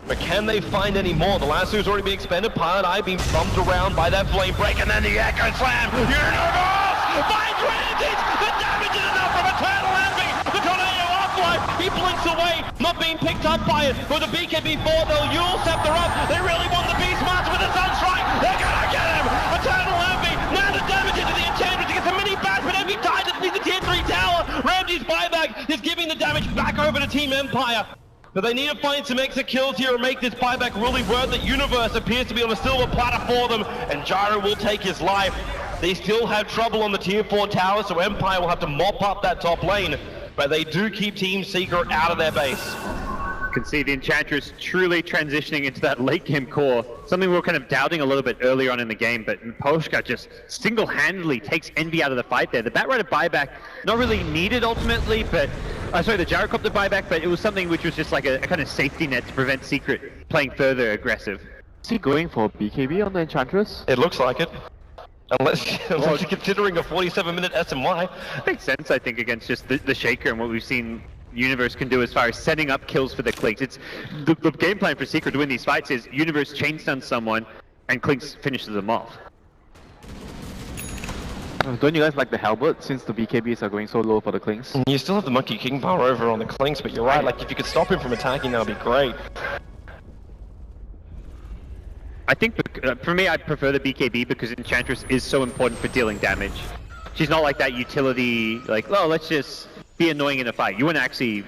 But can they find any more? The last 2's already been expended, Pilot Eye being bumped around by that flame break, and then the Echo Slam! Universe! Finds Ramses! The damage is enough from Eternal Envy! The tornado offline! He blinks away, not being picked up by it. With the BKB4, they'll Yule Scepter up. They really want the Beastmaster with the Sunstrike. They're gonna get him! Eternal Envy, now the damage into the Enchantress. He gets a mini bash, but Envy dies underneath the tier 3 tower. Ramses' buyback is giving the damage back over to Team Empire. But they need to find some extra kills here and make this buyback really worth it. Universe appears to be on a silver platter for them, and Gyro will take his life. They still have trouble on the tier 4 tower, so Empire will have to mop up that top lane. But they do keep Team Secret out of their base. You can see the Enchantress truly transitioning into that late game core. Something we were kind of doubting a little bit earlier on in the game, but Polska just single-handedly takes Envy out of the fight there. The Batrider buyback, not really needed ultimately, but sorry, the Gyrocopter buyback, but it was something which was just like a kind of safety net to prevent Secret playing further aggressive. Is he going for BKB on the Enchantress? It looks like it. Unless you're considering a 47-minute SMY. Makes sense, I think, against just the Shaker and what we've seen Universe can do as far as setting up kills for the Cliques. It's the game plan for Secret to win these fights is Universe chain stuns someone and Cliques finishes them off. Don't you guys like the halberd since the BKBs are going so low for the Klings? You still have the Monkey King bar over on the Clinks, but you're right, like if you could stop him from attacking, that would be great. I think for me, I prefer the BKB because Enchantress is so important for dealing damage. She's not like that utility, like, oh, let's just be annoying in a fight. You want to actually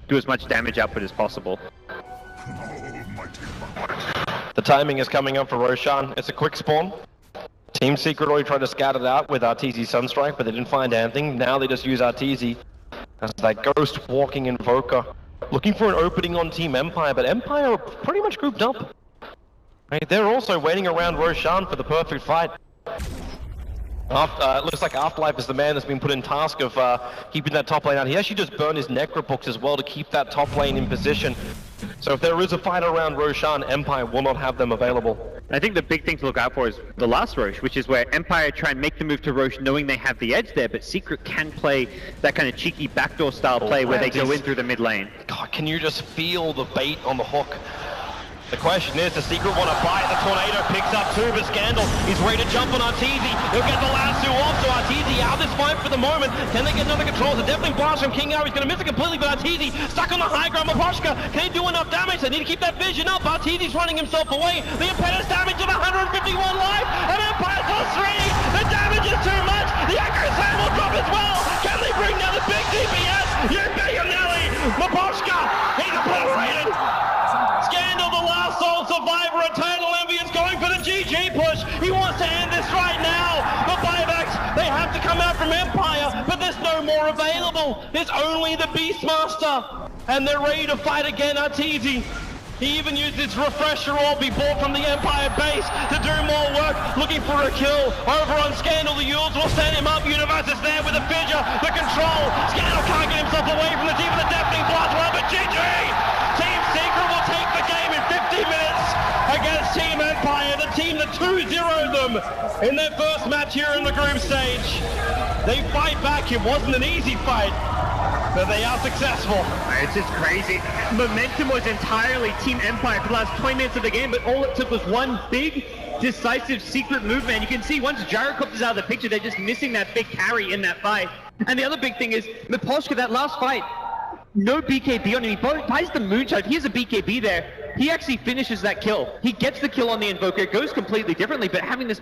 do as much damage output as possible. The timing is coming up for Roshan. It's a quick spawn. Team Secret already tried to scout it out with Arteezy Sunstrike, but they didn't find anything. Now they just use Arteezy as that ghost walking invoker. Looking for an opening on Team Empire, but Empire are pretty much grouped up. Right, they're also waiting around Roshan for the perfect fight. It looks like Afterlife is the man that's been put in task of keeping that top lane out. He actually just burned his Necro books as well to keep that top lane in position. So if there is a fight around Roshan, Empire will not have them available. I think the big thing to look out for is the last Roche, which is where Empire try and make the move to Roche knowing they have the edge there, but Secret can play that kind of cheeky backdoor style play where they go in through the mid lane. God, can you just feel the bait on the hook? The question is, does Secret want to bite? The Tornado picks up two, but Scandal is ready to jump on Arteezy. He'll get the last two off, so Arteezy out of this fight for the moment. Can they get another control? So definitely blast from King Arrow. He's going to miss it completely, but Arteezy stuck on the high ground. Maposhka, can he do enough damage? They need to keep that vision up. Arteezy's running himself away. The Impedance damage of 151 life, and Empire's +3. The damage is too much. The accuracy will drop as well. Can they bring down the big DPS? You bet your Nelly. Maposhka, he's obliterated. Scandal, the last sole survivor, Eternal Envy is going for the GG push. He wants to end this right now. The buybacks, they have to come out from Empire, but there's no more available. There's only the Beastmaster, and they're ready to fight again. Arteezy, he even used his refresher orb he bought from the Empire base to do more work, looking for a kill. Over on Scandal, the Yules will stand him up. Universe is there with the fissure, the control. Scandal can't get himself away from the team with the deafening blast run, but GG! Team Secret will take the game in 50 minutes against Team Empire, the team that 2-0'd them in their first match here in the group stage. They fight back. It wasn't an easy fight, but they are successful. It's just crazy. Momentum was entirely Team Empire for the last 20 minutes of the game, but all it took was one big, decisive Secret movement. You can see once Gyrocopter is out of the picture, they're just missing that big carry in that fight. And the other big thing is, Maposhka, that last fight, no BKB on him. He buys the Moonshot. If he has a BKB there, he actually finishes that kill. He gets the kill on the Invoker. It goes completely differently, but having this